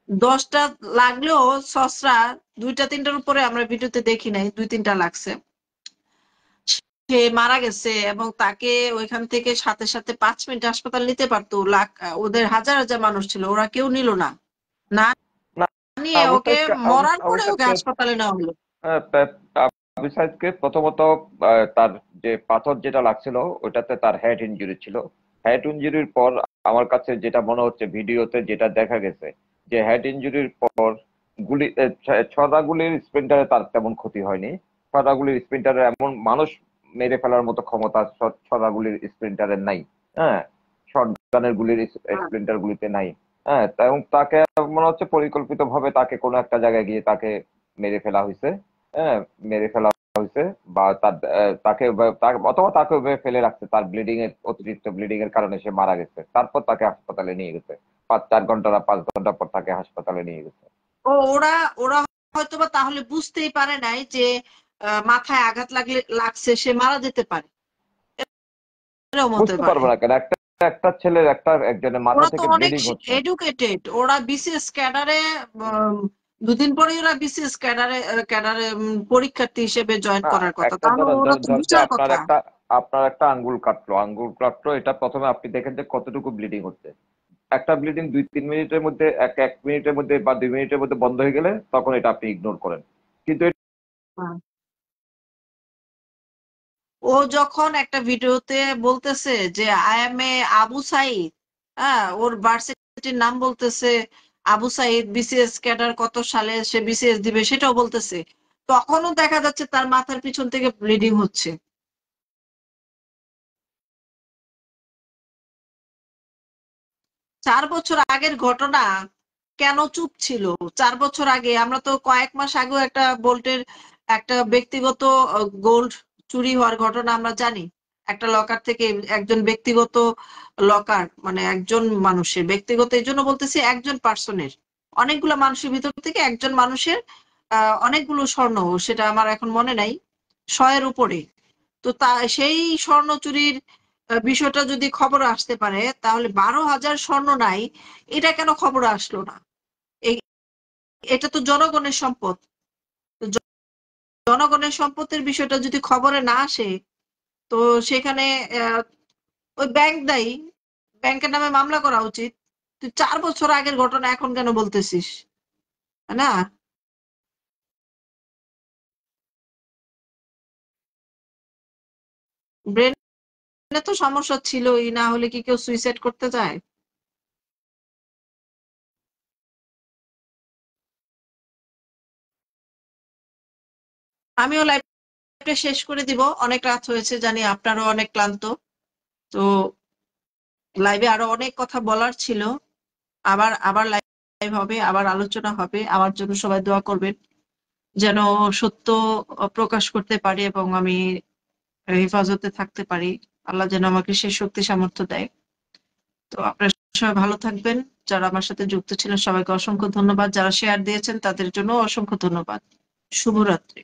10টা লাগলেও সসরা 2টা 3টার উপরে আমরা ভিডিওতে দেখি নাই, 2-3টা লাগছে। সে মারা গেছে এবং তাকে ওইখান থেকে সাথে সাথে 5 মিনিট হাসপাতাল নিতে পারতো। ওদের হাজার হাজার মানুষ ছিল, ওরা কেউ নিল না, না নিয়ে ওকে মরার পরে ওকে হাসপাতালে নেওয়া হলো। আবু সাইদকে প্রথমত তার যে পাথর যেটা লাগছিল ওটাতে তার হেড ইনজুরি ছিল। হেড ইনজুরির পর আমার কাছে যেটা মনে হচ্ছে ভিডিওতে যেটা দেখা গেছে যে হেড ইনজুরির পর ছড়া গুলির স্প্রিন্টারে তার তেমন ক্ষতি হয়নি। ছড়া গুলির স্প্রিন্টারে এমন মানুষ মেরে ফেলার মতো ক্ষমতা ছড়া গুলির স্প্রিন্টারের নাই। হ্যাঁ, শটগানের গুলির স্প্রিন্টার গুলিতে নাই। হ্যাঁ, এবং তাকে মনে হচ্ছে পরিকল্পিত ভাবে তাকে কোনো একটা জায়গায় গিয়ে তাকে মেরে ফেলা হয়েছে। হ্যাঁ, মেরে ফেলা হয়েছে বা তাকে অথবা তাকে ফেলে রাখছে, তার অতিরিক্ত ব্লিডিং এর কারণে সে মারা গেছে। তারপর তাকে হাসপাতালে নিয়ে গেছে, 5 ঘন্টা পর তাকে হাসপাতালে নিয়ে গেছে। ওরা ওরা হয়তোবা তাহলে বুঝতেই পারে নাই যে মাথায় আঘাত লাগছে, সে মারা যেতে পারে। বুঝতে পারবো না কেন? একটা ছেলের একজনের মাথা থেকে ব্লিডিং হচ্ছে। এডুকেটেড, ওরা বিসিএস ক্যাডারে 2 দিন পরে ওরা বিসিএস ক্যাডারে পরীক্ষার্থী হিসেবে জয়েন করার কথা। তাহলে ওরা তো বুঝার কথা। আপনার একটা আঙ্গুল কাটলো, এটা প্রথমে আপনি দেখেন যে কতটুকু ব্লিডিং হচ্ছে। একটা ব্লিডিং 2-3 মিনিটের মধ্যে, 1 মিনিটের মধ্যে বা 2 মিনিটের মধ্যে বন্ধ হয়ে গেলে তখন এটা আপনি ইগনোর করেন। কিন্তু ও যখন একটা ভিডিওতে বলতেছে যে I M A Abu Saeed, হ্যাঁ, ওর ভার্সিটির নাম বলতেছে আবু সাইদ, বিসিএস ক্যাডার কত সালে সে বিসিএস দিবে সেটাও বলতেছে, তখনও দেখা যাচ্ছে তার মাথার পিছন থেকে ব্লিডিং হচ্ছে। 4 বছর আগের ঘটনা, কেন চুপ ছিল? 4 বছর আগে আমরা তো কয়েক মাস আগেও একটা বোল্টের একটা ব্যক্তিগত গোল্ড চুরি হওয়ার ঘটনা আমরা জানি। একটা লকার থেকে একজন ব্যক্তিগত লকার, মানে একজন মানুষের ব্যক্তিগত, এই জন্য বলতেছি একজন পার্সনের, অনেকগুলো মানুষের ভিতর থেকে একজন মানুষের অনেকগুলো স্বর্ণ, সেটা আমার এখন মনে নাই, 100-এর উপরে। তো সেই স্বর্ণ চুরির বিষয়টা যদি খবরে আসতে পারে, তাহলে 12,000 স্বর্ণ নাই, এটা কেন খবরে আসলো না? এটা তো জনগণের সম্পদ। তো জনগণের সম্পদের বিষয়টা যদি খবরে না আসে, তো সেখানে ওই ব্যাংক দায়ী, ব্যাংকের নামে মামলা করা উচিত। তুই 4 বছর আগের ঘটনা এখন কেন বলতেছিস, তাই না? ব্রেনে তো সমস্যা ছিলই, না হলে কি কেউ সুইসাইড করতে যায়? আমিও লাইভটা শেষ করে দিব, অনেক রাত হয়েছে, জানি আপনারও অনেক ক্লান্ত। তো লাইভে আরো অনেক কথা বলার ছিল, আবার আবার লাইভ হবে, আবার আলোচনা হবে। আমার জন্য সবাই দোয়া করবেন যেন সত্য প্রকাশ করতে পারি এবং আমি হেফাজতে থাকতে পারি। আল্লাহ যেন আমাকে সেই শক্তি সামর্থ্য দেয়। তো আপনারা সবাই ভালো থাকবেন। যারা আমার সাথে যুক্ত ছিলেন সবাইকে অসংখ্য ধন্যবাদ, যারা শেয়ার দিয়েছেন তাদের জন্য অসংখ্য ধন্যবাদ। শুভরাত্রি।